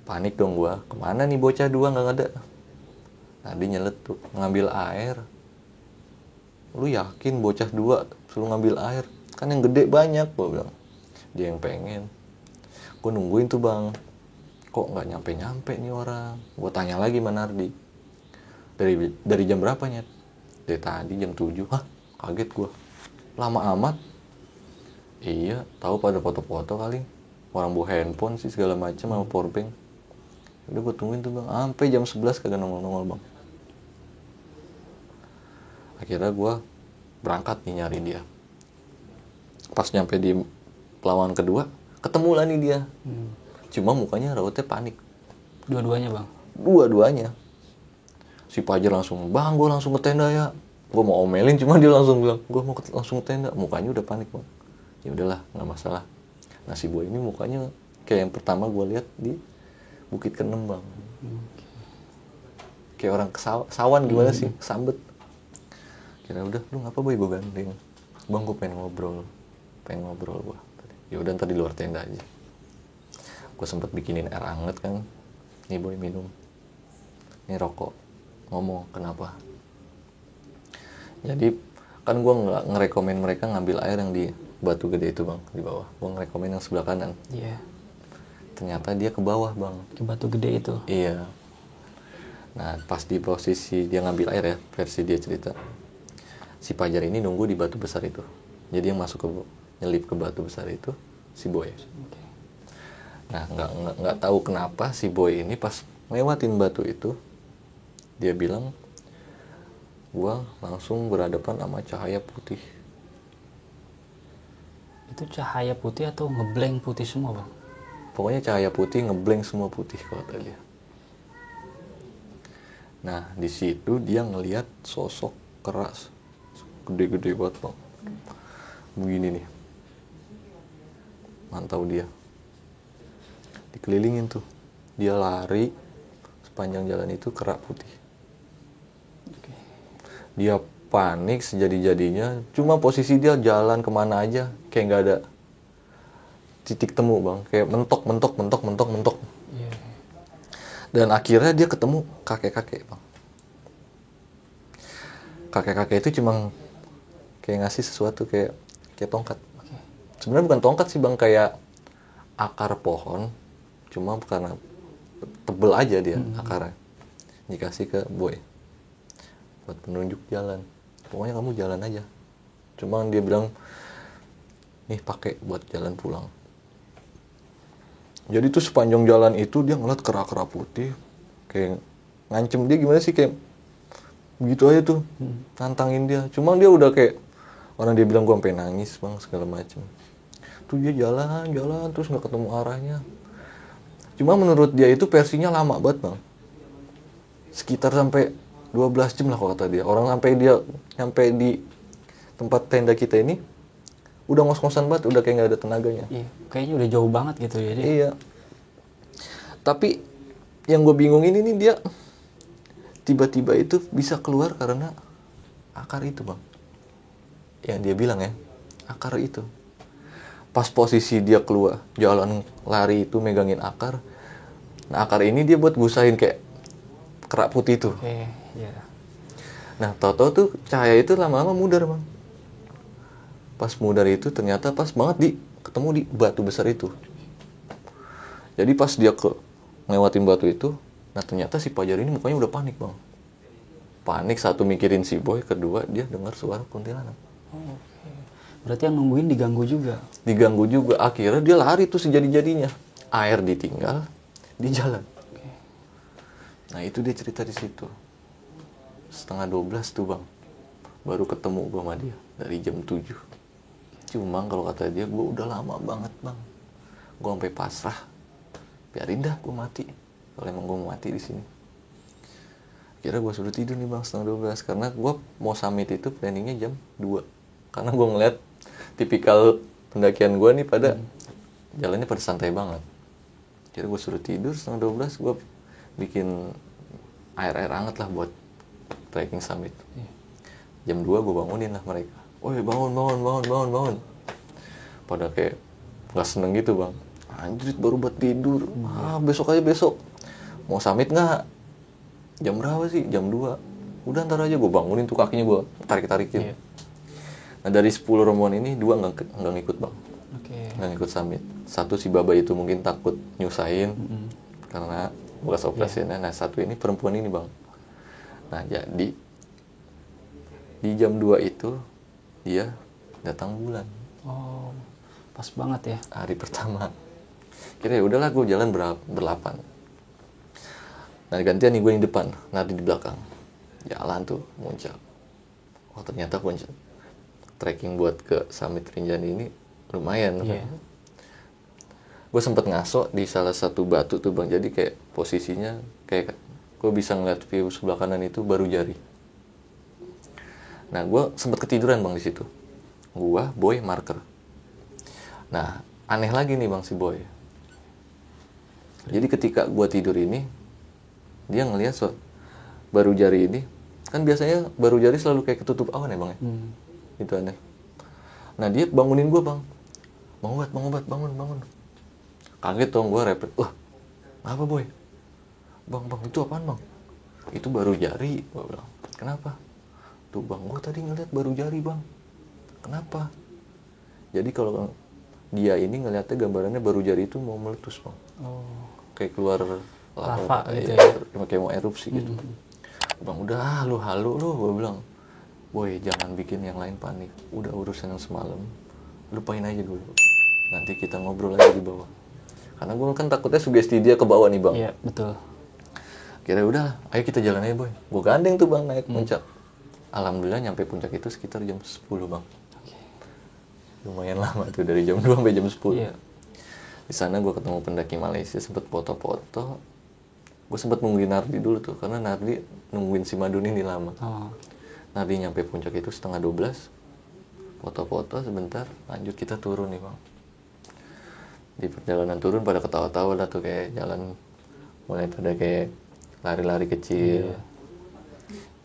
Panik dong gua, kemana nih bocah 2 nggak ada. Nah dia nyeletuk, ngambil air. Lu yakin bocah 2 suruh ngambil air? Kan yang gede banyak, gua bilang. Dia yang pengen. Gua nungguin tuh bang, kok nggak nyampe-nyampe nih orang. Gua tanya lagi sama Nardi, dari jam berapa nyet? Dari tadi jam 7. Hah? Kaget gua. Lama amat. Iya, tahu pada foto-foto kali. Orang bawa handphone sih segala macam sama powerbank. Udah gue tungguin tuh bang, sampai jam 11 kagak nongol-nongol bang. Akhirnya gue berangkat nih nyari dia. Pas nyampe di pelawanan kedua, ketemu lah nih dia. Cuma mukanya rautnya panik. Dua-duanya bang? Dua-duanya. Si Pajar langsung, bang gue langsung ke tenda ya. Gue mau omelin, cuma dia langsung bilang, gue mau langsung ke tenda. Mukanya udah panik bang. Ya udahlah, nggak masalah. Nah si Boy ini mukanya kayak yang pertama gue lihat di Bukit Kenem bang. Kayak orang sawan gimana sih, sambet. Kira udah, lu ngapa Boy, gue gandeng. Bang gue pengen ngobrol gue. Ya udah ntar di luar tenda aja. Gue sempet bikinin air anget kan. Nih Boy minum. Ini rokok. Ngomong kenapa? Jadi kan gue nggak ngerekomen mereka ngambil air yang di batu gede itu bang, di bawah. Gue ngerekomen yang sebelah kanan. Iya. Ternyata dia ke bawah bang. Ke batu gede itu? Iya. Nah pas di posisi dia ngambil air ya, versi dia cerita, si Pajar ini nunggu di batu besar itu. Jadi yang masuk ke nyelip ke batu besar itu si Boy. Nah nggak tahu kenapa si Boy ini pas lewatin batu itu, dia bilang, gua langsung berhadapan sama cahaya putih. Itu cahaya putih atau ngeblank putih semua bang? Pokoknya cahaya putih, ngeblank semua putih kata dia. Nah di situ dia ngelihat sosok keras, gede-gede banget bang. Begini nih, mantau dia. Dikelilingin tuh, dia lari sepanjang jalan itu kerak putih. Dia panik sejadi-jadinya, cuma posisi dia jalan kemana aja kayak nggak ada titik temu bang, kayak mentok. Dan akhirnya dia ketemu kakek-kakek bang. Kakek-kakek itu cuma kayak ngasih sesuatu kayak tongkat. Sebenarnya bukan tongkat sih bang, kayak akar pohon, cuma karena tebel aja dia akarnya. Dikasih ke boy buat penunjuk jalan. Pokoknya kamu jalan aja. Cuma dia bilang, nih pakai buat jalan pulang. Jadi tuh sepanjang jalan itu dia ngeliat kera-kera putih, kayak ngancem dia gimana sih, kayak begitu aja tuh, nantangin dia. Cuma dia udah kayak orang, dia bilang gua sampai nangis bang segala macem. Tuh dia jalan terus nggak ketemu arahnya. Cuma menurut dia itu versinya lama banget bang, sekitar sampai 12 jam lah kalau kata dia. Orang sampai di tempat tenda kita ini udah ngos-ngosan banget, udah kayak nggak ada tenaganya. Iya, kayaknya udah jauh banget gitu ya dia. Iya. Tapi yang gue bingung ini nih, dia tiba-tiba itu bisa keluar karena akar itu bang. Yang dia bilang ya, akar itu. Pas posisi dia keluar jalan lari itu megangin akar. Nah akar ini dia buat gusain kayak kerak putih itu. Oke, iya. Nah tau-tau tuh cahaya itu lama-lama mudar bang. Pas mudar itu ternyata pas banget ketemu di batu besar itu. Jadi pas dia ngelewatin batu itu, nah ternyata si Fajar ini mukanya udah panik bang. Panik, satu mikirin si boy, kedua dia dengar suara kuntilanak. Oh, oke. Berarti yang nungguin diganggu juga. Diganggu juga, akhirnya dia lari tuh sejadi-jadinya. Air ditinggal di jalan. Oke. Nah itu dia cerita di situ. 11:30 tuh bang, baru ketemu gua sama dia dari jam 7. Cuma kalau kata dia, gue udah lama banget bang, gue sampai pasrah, biarin dah gue mati kalau emang gue mau mati di sini. Kira gue suruh tidur nih bang 11:30, karena gue mau summit itu planningnya jam 2. Karena gue ngeliat tipikal pendakian gue nih pada jalannya pada santai banget. Kira gue suruh tidur 11:30, gue bikin air hangat lah buat trekking summit. Jam 2 gue bangunin lah mereka. Woi bangun. Pada kayak nggak seneng gitu bang. Anjir baru buat tidur. Besok aja besok. Mau summit nggak? Jam berapa sih? Jam 2. Udah ntar aja gue bangunin tuh kakinya, gue tarik-tarikin. Nah dari 10 rombongan ini 2 nggak ngikut bang. Nggak ngikut summit. Satu si Baba itu mungkin takut nyusahin karena bekas operasinya. Nah satu ini perempuan ini bang. Nah jadi di jam 2 itu dia datang bulan. Oh, pas banget ya. Hari pertama. Kira ya udahlah gue jalan berlapan. Nah gantian nih gue di depan, Nardi di belakang. Jalan tuh muncak. Oh ternyata puncak trekking buat ke Summit Rinjani ini lumayan kan. Gue sempet ngaso di salah satu batu tuh bang. Jadi kayak posisinya kayak gue bisa ngeliat view sebelah kanan itu baru jari. Nah, gue sempet ketiduran bang di situ. Gue, Boy, Marker. Nah, aneh lagi nih bang si Boy. Jadi ketika gue tidur ini, dia ngelihat baru jari ini. Kan biasanya baru jari selalu kayak ketutup awan ya bang ya. Itu aneh. Nah dia bangunin gue bang. Bangun. Kaget dong gue, repet. Wah, apa Boy? Bang, itu apaan bang? Itu baru jari. Gue bilang, kenapa? Tuh bang, gue tadi ngeliat baru jari bang. Kenapa? Jadi kalau dia ini ngeliatnya gambarannya baru jari itu mau meletus bang. Kayak keluar lava gitu ya. Kayak mau erupsi gitu. Bang udah lu halu lu, gue bilang. Boy jangan bikin yang lain panik. Udah urusan yang semalam, lupain aja dulu. Nanti kita ngobrol lagi di bawah. Karena gue kan takutnya sugesti dia ke bawah nih bang. Iya betul. Kira udah, ayo kita jalan aja boy. Gue gandeng tuh bang naik puncak. Alhamdulillah nyampe puncak itu sekitar jam 10 bang. Lumayan lama tuh, dari jam 2 sampai jam 10. Di sana gue ketemu pendaki Malaysia, sempet foto-foto. Gue sempet nungguin Nardi dulu tuh, karena Nardi nungguin si Madun ini lama. Nardi nyampe puncak itu 11:30. Foto-foto sebentar, lanjut kita turun nih bang. Di perjalanan turun pada ketawa-tawa lah tuh, kayak jalan mulai pada kayak lari-lari kecil.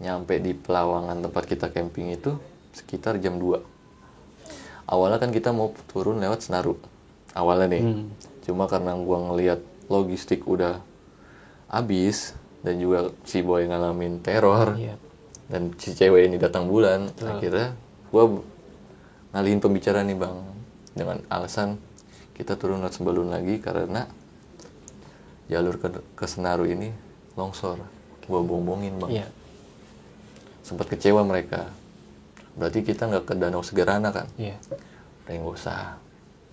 Nyampe di Pelawangan tempat kita camping itu sekitar jam 2. Awalnya kan kita mau turun lewat Senaru awalnya nih. Cuma karena gua ngelihat logistik udah abis, dan juga si boy ngalamin teror, Iya. dan si cewek ini datang bulan. Betul. Akhirnya gue ngalihin pembicaraan nih bang, dengan alasan kita turun Lot Sembalun lagi karena jalur ke Senaru ini longsor. Gue bombongin bang. Iya. Sempat kecewa mereka. Berarti kita nggak ke Danau Segerana kan? Iya. Udah nggak usah.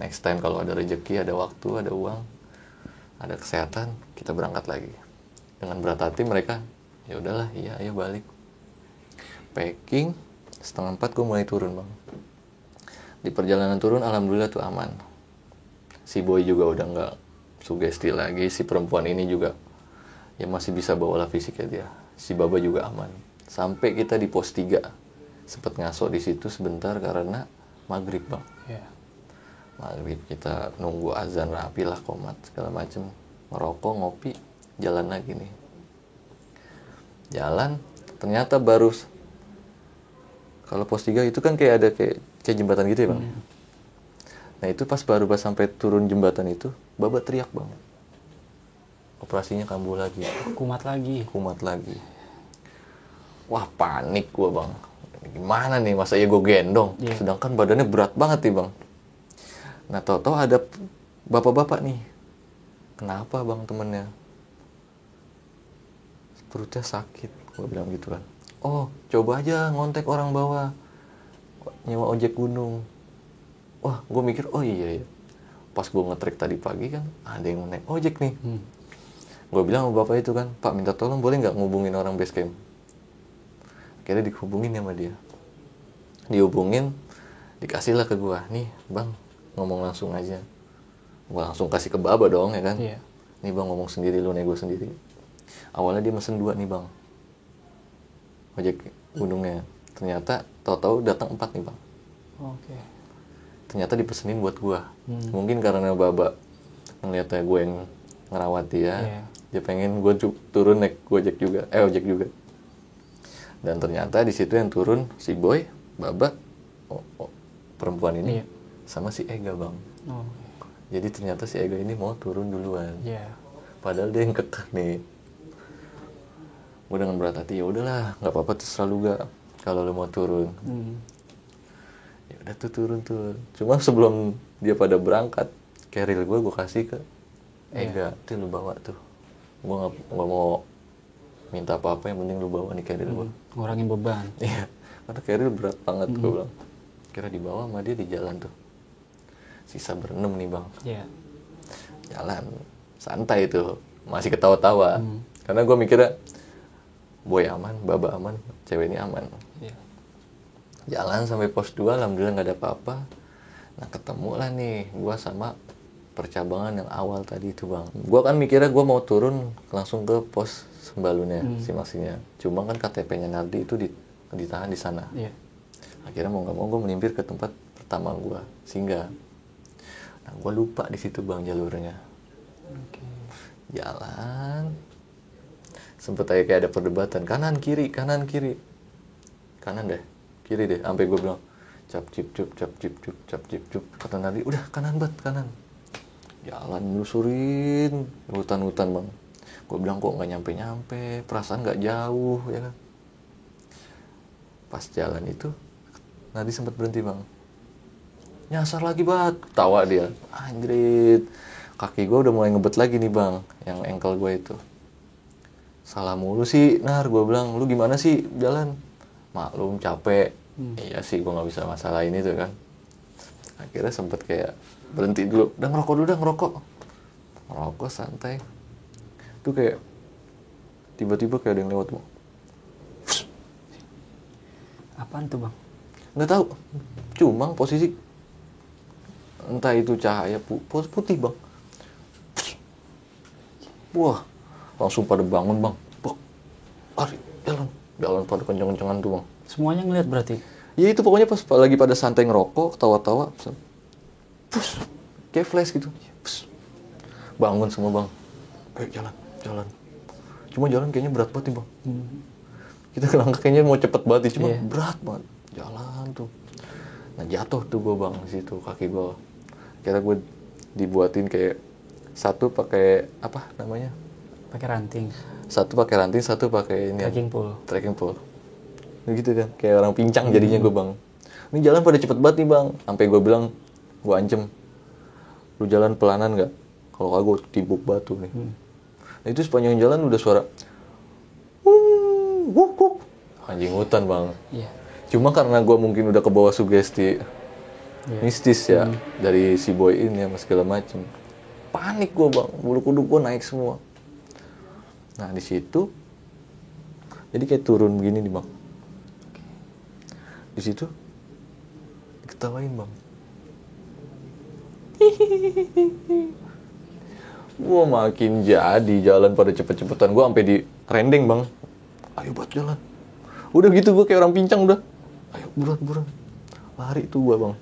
Next time kalau ada rezeki, ada waktu, ada uang, ada kesehatan, kita berangkat lagi. Dengan berat hati mereka, ya udahlah, iya ayo balik. Packing, 3:30 gue mulai turun bang. Di perjalanan turun alhamdulillah tuh aman. Si boy juga udah nggak sugesti lagi, si perempuan ini juga ya masih bisa bawa fisiknya dia. Si baba juga aman. Sampai kita di pos 3, sempet ngaso di situ sebentar karena maghrib bang. Iya. Maghrib kita nunggu azan rapi lah, komat segala macem, ngerokok, ngopi, jalan lagi nih. Jalan, ternyata baru, kalau pos 3 itu kan kayak ada kayak jembatan gitu ya bang. Nah itu pas sampai turun jembatan itu, baba teriak bang. Operasinya kambuh lagi. Kumat lagi. Kumat lagi. Wah panik gua bang. Gimana nih, masa ya gue gendong? Iya. Sedangkan badannya berat banget nih bang. Nah tau-tau ada bapak-bapak nih. Kenapa bang temennya? Perutnya sakit, gue bilang gitu kan. Oh coba aja ngontek orang bawah, nyewa ojek gunung. Wah gue mikir, oh iya ya. Pas gue nge-trek tadi pagi kan ada yang naik ojek nih. Gue bilang sama bapak itu kan, Pak minta tolong boleh nggak ngubungin orang base camp. Akhirnya dihubungin sama dia. Dihubungin, dikasihlah ke gue. Nih bang, ngomong langsung aja. Gue langsung kasih ke baba dong ya kan. Iya. Nih bang ngomong sendiri, lu nego sendiri. Awalnya dia mesen 2 nih bang, ojek gunungnya. Ternyata tahu-tahu datang 4 nih bang. Oke. Ternyata dipesenin buat gua. Mungkin karena baba ngeliatnya gue yang ngerawat dia, Iya. dia pengen gue turun naik ojek juga. Dan ternyata di situ yang turun si boy, baba, perempuan ini, Iya. sama si Ega bang. Oh. Jadi ternyata si Ega ini mau turun duluan. Iya. Padahal dia yang kekeh nih. Gue dengan berat hati, ya udahlah, nggak apa-apa terserah lu gak kalau lu mau turun. Ya udah tuh turun. Cuma sebelum dia pada berangkat, carrier gue kasih ke Ega, tuh lu bawa tuh. Gue nggak mau minta apa-apa, yang penting lu bawa nih carrier gue. Ngurangin beban. Iya, karena carrier berat banget gue bilang. Kira dibawa sama dia di jalan tuh. Sisa 6 nih bang. Iya. Jalan santai tuh, masih ketawa-tawa. Karena gue mikirnya boy aman, baba aman, cewek ini aman. Iya. Jalan sampai pos 2, alhamdulillah nggak ada apa-apa. Nah ketemu lah nih gue sama percabangan yang awal tadi itu bang. Gue kan mikirnya gue mau turun langsung ke pos Sembalunnya, si Maksinya. Cuma kan KTP-nya Nardi itu ditahan di sana. Iya. Akhirnya mau nggak mau gue melimpir ke tempat pertama gue singgah. Nah gue lupa di situ bang jalurnya. Oke. Jalan, sempet aja kayak ada perdebatan kanan kiri, kanan kiri, kanan deh, kiri deh, sampai gue bilang cap cip cup, cap cip cup, cap cip cup. Kata Nardi udah kanan bat, kanan. Jalan nyusurin hutan-hutan bang. Gue bilang kok nggak nyampe-nyampe, perasaan nggak jauh ya kan. Pas jalan itu Nardi sempat berhenti bang, nyasar lagi bat, tawa dia, anjrit. Kaki gue udah mulai ngebet lagi nih bang, yang ankle gue itu. Salah mulu sih, Nar. Gue bilang, lu gimana sih jalan? Maklum, capek. Iya sih, gue gak bisa masalahin itu kan. Akhirnya sempet kayak berhenti dulu. Udah ngerokok dulu, ngerokok santai. Itu kayak tiba-tiba kayak ada yang lewat bang. Apaan tuh bang? Nggak tahu. Cuma posisi entah itu cahaya putih bang. Wah, langsung pada bangun bang. Lari, jalan pada kenceng-kencengan tuh bang. Semuanya ngeliat berarti? Ya itu pokoknya pas lagi pada santai ngerokok, tawa-tawa, push, kayak flash gitu. Push. Bangun semua bang. Jalan. Cuma jalan kayaknya berat banget nih bang. Kita langkah kayaknya mau cepet banget, cuma berat banget. Jalan tuh. Nah jatuh tuh gue bang di situ, kaki gue. Kira gue dibuatin kayak satu pakai apa namanya, Pakai ranting. Satu pakai ranting, satu pakai ini Trekking pole. Gitu kan, kayak orang pincang jadinya gue bang. Ini jalan pada cepet banget nih bang, sampai gue bilang, gue ancam, lu jalan pelanan nggak? Kalau kagak gue timbuk batu nih. Nah, itu sepanjang jalan udah suara wuk wuk, anjing hutan bang. Iya. Cuma karena gue mungkin udah kebawa sugesti mistis ya dari si boy ini sama segala macem, panik gue bang, bulu kuduk gue naik semua. Nah di situ jadi kayak turun begini nih bang. Di situ diketawain bang. Gue makin jadi jalan pada cepet-cepetan, gue sampai di rendeng bang. Ayo buat jalan. Udah gitu gue kayak orang pincang udah. Ayo buruan. Lari tuh gue bang.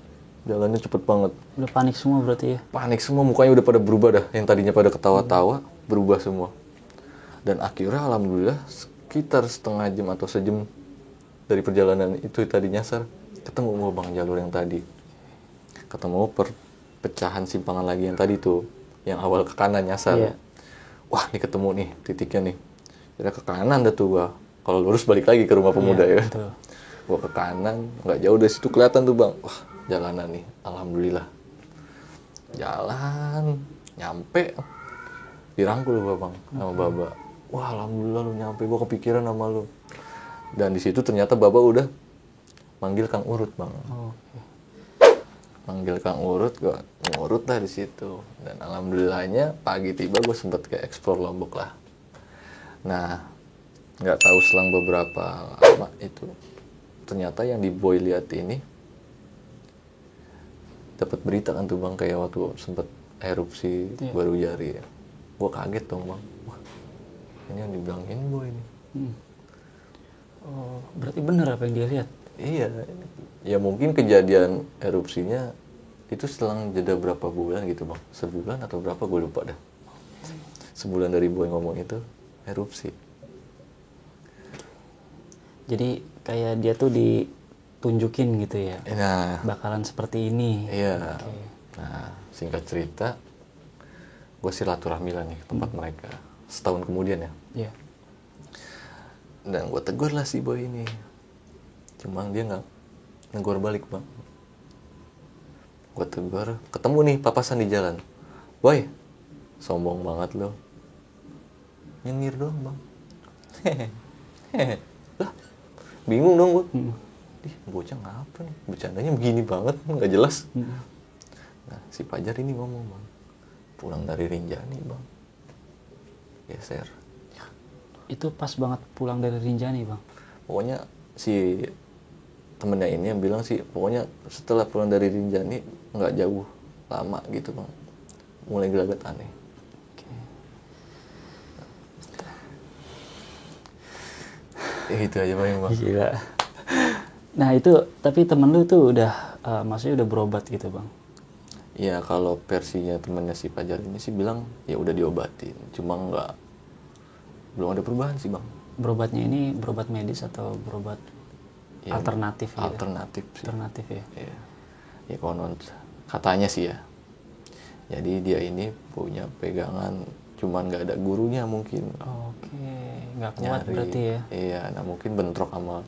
Jalannya cepet banget. Udah panik semua berarti ya? Panik semua, mukanya udah pada berubah dah. Yang tadinya pada ketawa-tawa, berubah semua. Dan akhirnya alhamdulillah sekitar setengah jam atau sejam dari perjalanan itu tadi nyasar, ketemu gue bang jalur yang tadi. Ketemu perpecahan simpangan lagi yang tadi tuh, yang awal ke kanan nyasar. Iya. Wah ini ketemu nih titiknya nih. Kira ke kanan dah tuh gue. Kalau lurus balik lagi ke rumah pemuda ya. Betul. Gue ke kanan, nggak jauh dari situ kelihatan tuh bang. Wah jalanan nih, alhamdulillah. Jalan, nyampe, dirangkul gue bang sama baba. Wah alhamdulillah lu nyampe, gue kepikiran sama lu. Dan di situ ternyata baba udah manggil Kang Urut bang. Manggil Kang Urut, gue ngurut lah di situ. Dan alhamdulillahnya pagi tiba gue sempet kayak explore Lombok lah. Nah, nggak tahu selang beberapa lama itu, ternyata yang di Boy lihat ini dapat berita kan tuh bang, kayak waktu sempet erupsi baru jari. Gue kaget dong bang. Wah, ini yang dibilangin Boy ini. Oh, berarti bener apa yang dia lihat? Iya, ya mungkin kejadian erupsinya itu selang jeda berapa bulan gitu bang, sebulan atau berapa gue lupa dah. Sebulan dari Boy ngomong itu erupsi. Jadi kayak dia tuh ditunjukin gitu ya, Nah, bakalan seperti ini. iya. Nah, singkat cerita, gue silaturahmi lah nih ke tempat mereka. Setahun kemudian ya. Iya. Dan gue tegur lah si Boy ini. Cuma dia nggak negur balik bang. Gue tegur, ketemu nih papasan di jalan. Boy, sombong banget lo. Nyengir doang bang. Hehehe. Lah, bingung dong gue. Ih, bocah ngapa nih? Bercandanya begini banget, nggak jelas. Nah, si Fajar ini ngomong bang, pulang dari Rinjani bang. Geser. Itu pas banget pulang dari Rinjani bang. Pokoknya si temennya ini yang bilang sih, pokoknya setelah pulang dari Rinjani nggak jauh lama gitu bang, mulai gelagat aneh. Itu aja paling bang. Gila. Nah itu, tapi temen lu tuh udah, maksudnya udah berobat gitu bang? Ya kalau versinya temennya si Fajar ini sih bilang ya udah diobatin, cuma belum ada perubahan sih bang. Berobatnya ini berobat medis atau berobat Ya, alternatif gitu? Alternatif sih. Alternatif ya? Iya. Ya konon katanya sih ya. Jadi dia ini punya pegangan, cuman nggak ada gurunya mungkin. Oke, nggak kuat berarti ya? Iya, nah mungkin bentrok sama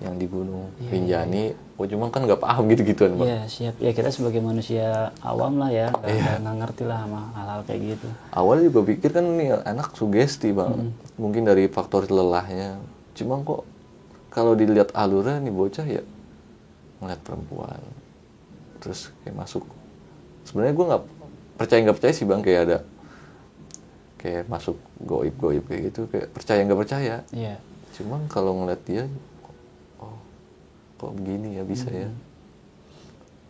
yang di Gunung Rinjani. Oh cuma kan nggak paham gitu-gituan bang. Iya siap, ya kita sebagai manusia awam lah ya, nggak ngerti lah sama hal-hal kayak gitu. Awalnya juga pikir kan nih anak sugesti bang, mungkin dari faktor lelahnya. Cuma kok kalau dilihat alurnya nih bocah ya ngeliat perempuan, terus kayak masuk. Sebenarnya gue nggak percaya sih bang, kayak ada kayak masuk goib kayak gitu, kayak percaya nggak percaya. Iya. Cuma kalau ngeliat dia, oh kok begini ya bisa ya.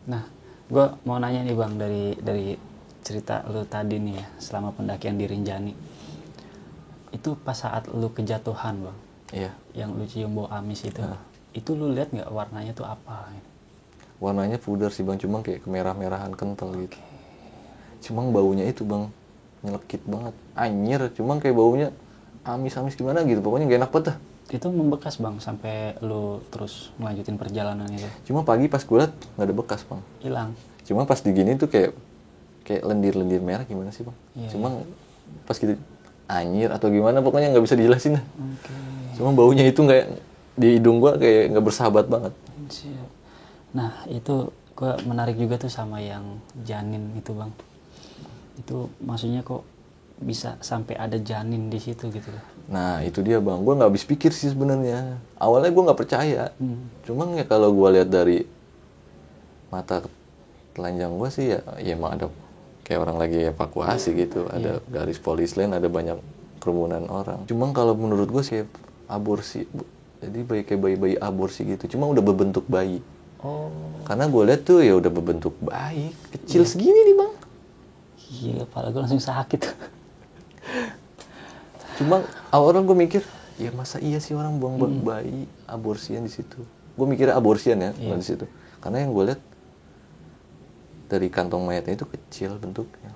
Nah, gue mau nanya nih bang, dari cerita lu tadi nih ya, selama pendakian di Rinjani, itu pas saat lu kejatuhan bang, Iya. yang lu cium bau amis itu lu lihat nggak warnanya tuh apa? Warnanya pudar sih bang, cuma kayak kemerah-merahan kental gitu. Cuma baunya itu bang, nyelekit banget, anjir. Cuma kayak baunya amis-amis gimana gitu, pokoknya gak enak banget dah. Itu membekas bang sampai lu terus melanjutin perjalanan itu? Cuma pagi pas gue liat nggak ada bekas bang, Hilang. cuma pas digini tuh kayak lendir-lendir merah gimana sih bang. Iya, Cuma pas gitu anyir atau gimana, pokoknya nggak bisa dijelasin lah. Oke. Cuma baunya itu nggak, di hidung gua kayak nggak bersahabat banget. Siap. Nah, itu gua menarik juga tuh sama yang janin itu, Bang. Itu maksudnya kok bisa sampai ada janin di situ gitu loh. Nah itu dia bang, gue nggak habis pikir sih sebenarnya. Awalnya gue nggak percaya, cuman ya kalau gue lihat dari mata telanjang gue sih ya emang ada kayak orang lagi evakuasi gitu, ada garis polis lain, ada banyak kerumunan orang. Cuman kalau menurut gue sih aborsi, jadi kayak bayi-bayi aborsi gitu, cuma udah berbentuk bayi. Oh. Karena gue lihat tuh ya udah berbentuk bayi, kecil segini nih bang. Gila, kepala gue langsung sakit. Cuma awalnya gue mikir, ya masa iya sih orang buang bayi aborsian di situ. Gue mikirnya aborsian ya, nggak di situ. Karena yang gue lihat dari kantong mayatnya itu kecil bentuknya.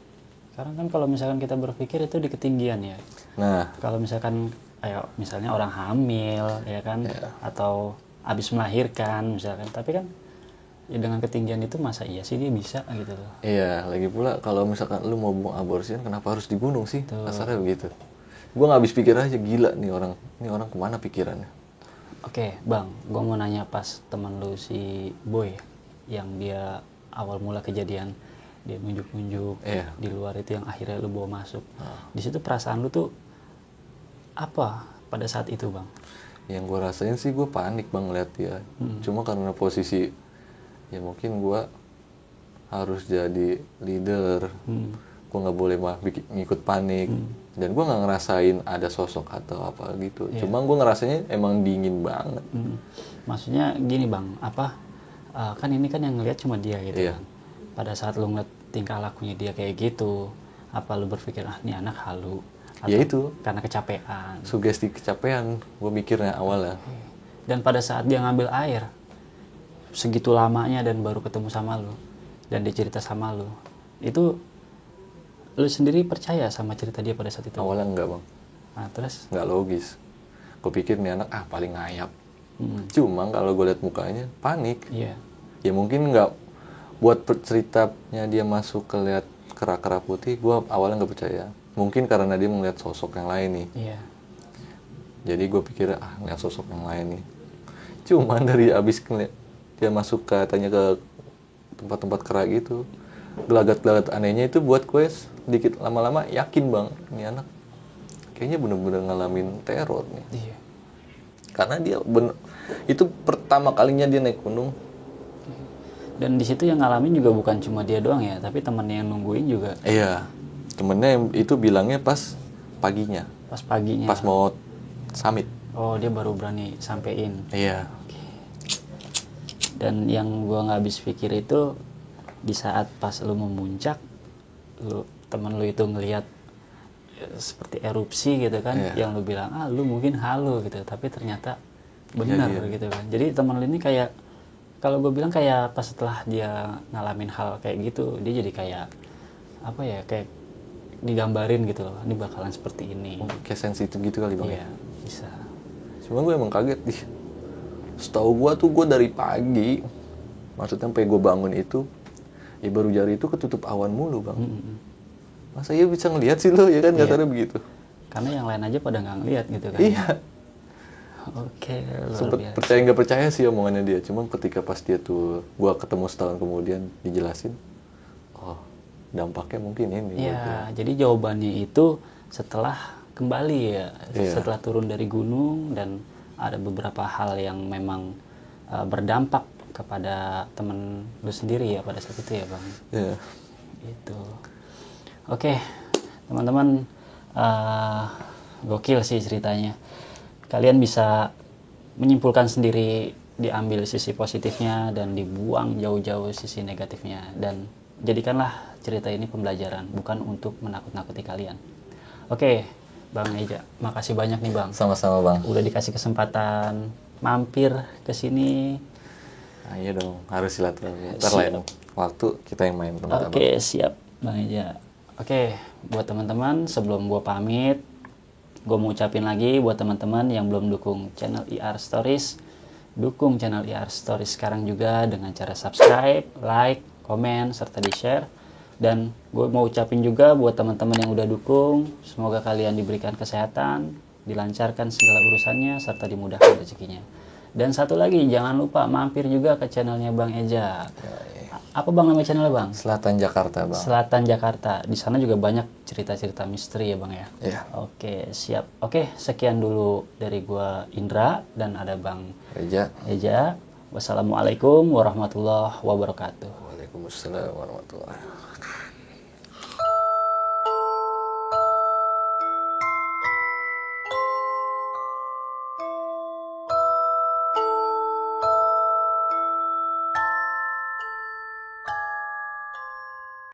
Sekarang kan kalau misalkan kita berpikir itu di ketinggian ya. Nah, Kalau misalkan ayo misalnya orang hamil ya kan, atau habis melahirkan misalkan, tapi kan ya dengan ketinggian itu masa iya sih dia bisa gitu loh. iya, lagi pula kalau misalkan lu mau buang aborsian, kenapa harus di gunung sih? Kasarnya begitu. Gue nggak habis pikir aja, gila nih orang kemana pikirannya. Oke, Bang, gue mau nanya pas teman lu si Boy yang dia awal mula kejadian dia nunjuk-nunjuk di luar itu yang akhirnya lu bawa masuk. Di situ perasaan lu tuh apa pada saat itu, Bang? Yang gue rasain sih gue panik bang ngeliat dia. Cuma karena posisi ya mungkin gue harus jadi leader, gue nggak boleh ngikut panik, dan gue nggak ngerasain ada sosok atau apa gitu. Cuma gue ngerasanya emang dingin banget. Maksudnya gini bang, kan ini kan yang ngeliat cuma dia gitu kan. Pada saat lu ngeliat tingkah lakunya dia kayak gitu, apa lu berpikir ini anak halu? Atau Ya itu karena kecapean? sugesti kecapean gue mikirnya awalnya. Dan pada saat dia ngambil air segitu lamanya dan baru ketemu sama lu dan dia cerita sama lu, itu lu sendiri percaya sama cerita dia pada saat itu? Awalnya enggak bang. Nah terus? Nggak logis. Gue pikir nih anak paling ngayap. Cuma kalau gue liat mukanya panik. Iya. Ya mungkin nggak, buat ceritanya dia masuk ke lihat kera-kera putih, gue awalnya nggak percaya. Mungkin karena dia melihat sosok yang lain nih. Iya. Jadi gue pikir ngeliat sosok yang lain nih. Cuman dari abis dia masuk katanya ke tempat-tempat kera gitu, gelagat-gelagat anehnya itu buat gue sedikit lama-lama yakin bang, ini anak kayaknya bener-bener ngalamin teror nih. Iya. Karena dia itu pertama kalinya dia naik gunung. Dan di situ yang ngalamin juga bukan cuma dia doang ya, tapi temannya yang nungguin juga. Iya, temennya itu bilangnya pas paginya. Pas paginya. Pas mau summit. Oh, dia baru berani sampein. Iya. Dan yang gua nggak habis pikir itu di saat pas lu memuncak, temen lu itu ngelihat seperti erupsi gitu kan, yang lu bilang lu mungkin halu gitu, tapi ternyata benar gitu kan. Jadi temen lu ini kayak, kalau gue bilang kayak pas setelah dia ngalamin hal kayak gitu, dia jadi kayak apa ya, kayak digambarin gitu loh, ini bakalan seperti ini. Kayak sensitif gitu kali bang. Iya, bisa. Cuma gue emang kaget nih. Setahu gue tuh gue dari pagi, maksudnya sampai gue bangun itu, ya baru jari itu ketutup awan mulu bang. Masa iya bisa ngelihat sih lo, ya kan, katanya begitu. Karena yang lain aja pada nggak ngelihat gitu kan. Iya. Oke, Sempet percaya nggak percaya sih omongannya dia. Cuma ketika pas dia tuh, gue ketemu setahun kemudian dijelasin, oh dampaknya mungkin ini. Iya, jadi jawabannya itu setelah kembali ya, setelah turun dari gunung dan ada beberapa hal yang memang berdampak kepada temen lu sendiri ya pada saat itu ya bang. Iya. Gitu. Oke, teman-teman, gokil sih ceritanya. Kalian bisa menyimpulkan sendiri, diambil sisi positifnya dan dibuang jauh-jauh sisi negatifnya, dan jadikanlah cerita ini pembelajaran, bukan untuk menakut-nakuti kalian. Oke, Bang Eja, makasih banyak nih Bang. Sama-sama Bang. Udah dikasih kesempatan mampir ke sini. Nah, iya dong, harus silaturahmi. Ntar lain waktu kita yang main tempat Oke, siap Bang Eja. Oke, buat teman-teman, sebelum gua pamit, gue mau ucapin lagi buat teman-teman yang belum dukung channel IR Stories, dukung channel IR Stories sekarang juga dengan cara subscribe, like, komen, serta di-share. Dan gue mau ucapin juga buat teman-teman yang udah dukung, semoga kalian diberikan kesehatan, dilancarkan segala urusannya, serta dimudahkan rezekinya. Dan satu lagi, jangan lupa mampir juga ke channelnya Bang Eja. Apa Bang nama channelnya Bang? Selatan Jakarta, Bang. Selatan Jakarta. Di sana juga banyak cerita-cerita misteri ya Bang ya? Iya. Oke, siap. Oke, sekian dulu dari gua Indra dan ada Bang Eja. Wassalamualaikum warahmatullahi wabarakatuh. Waalaikumsalam warahmatullahi wabarakatuh.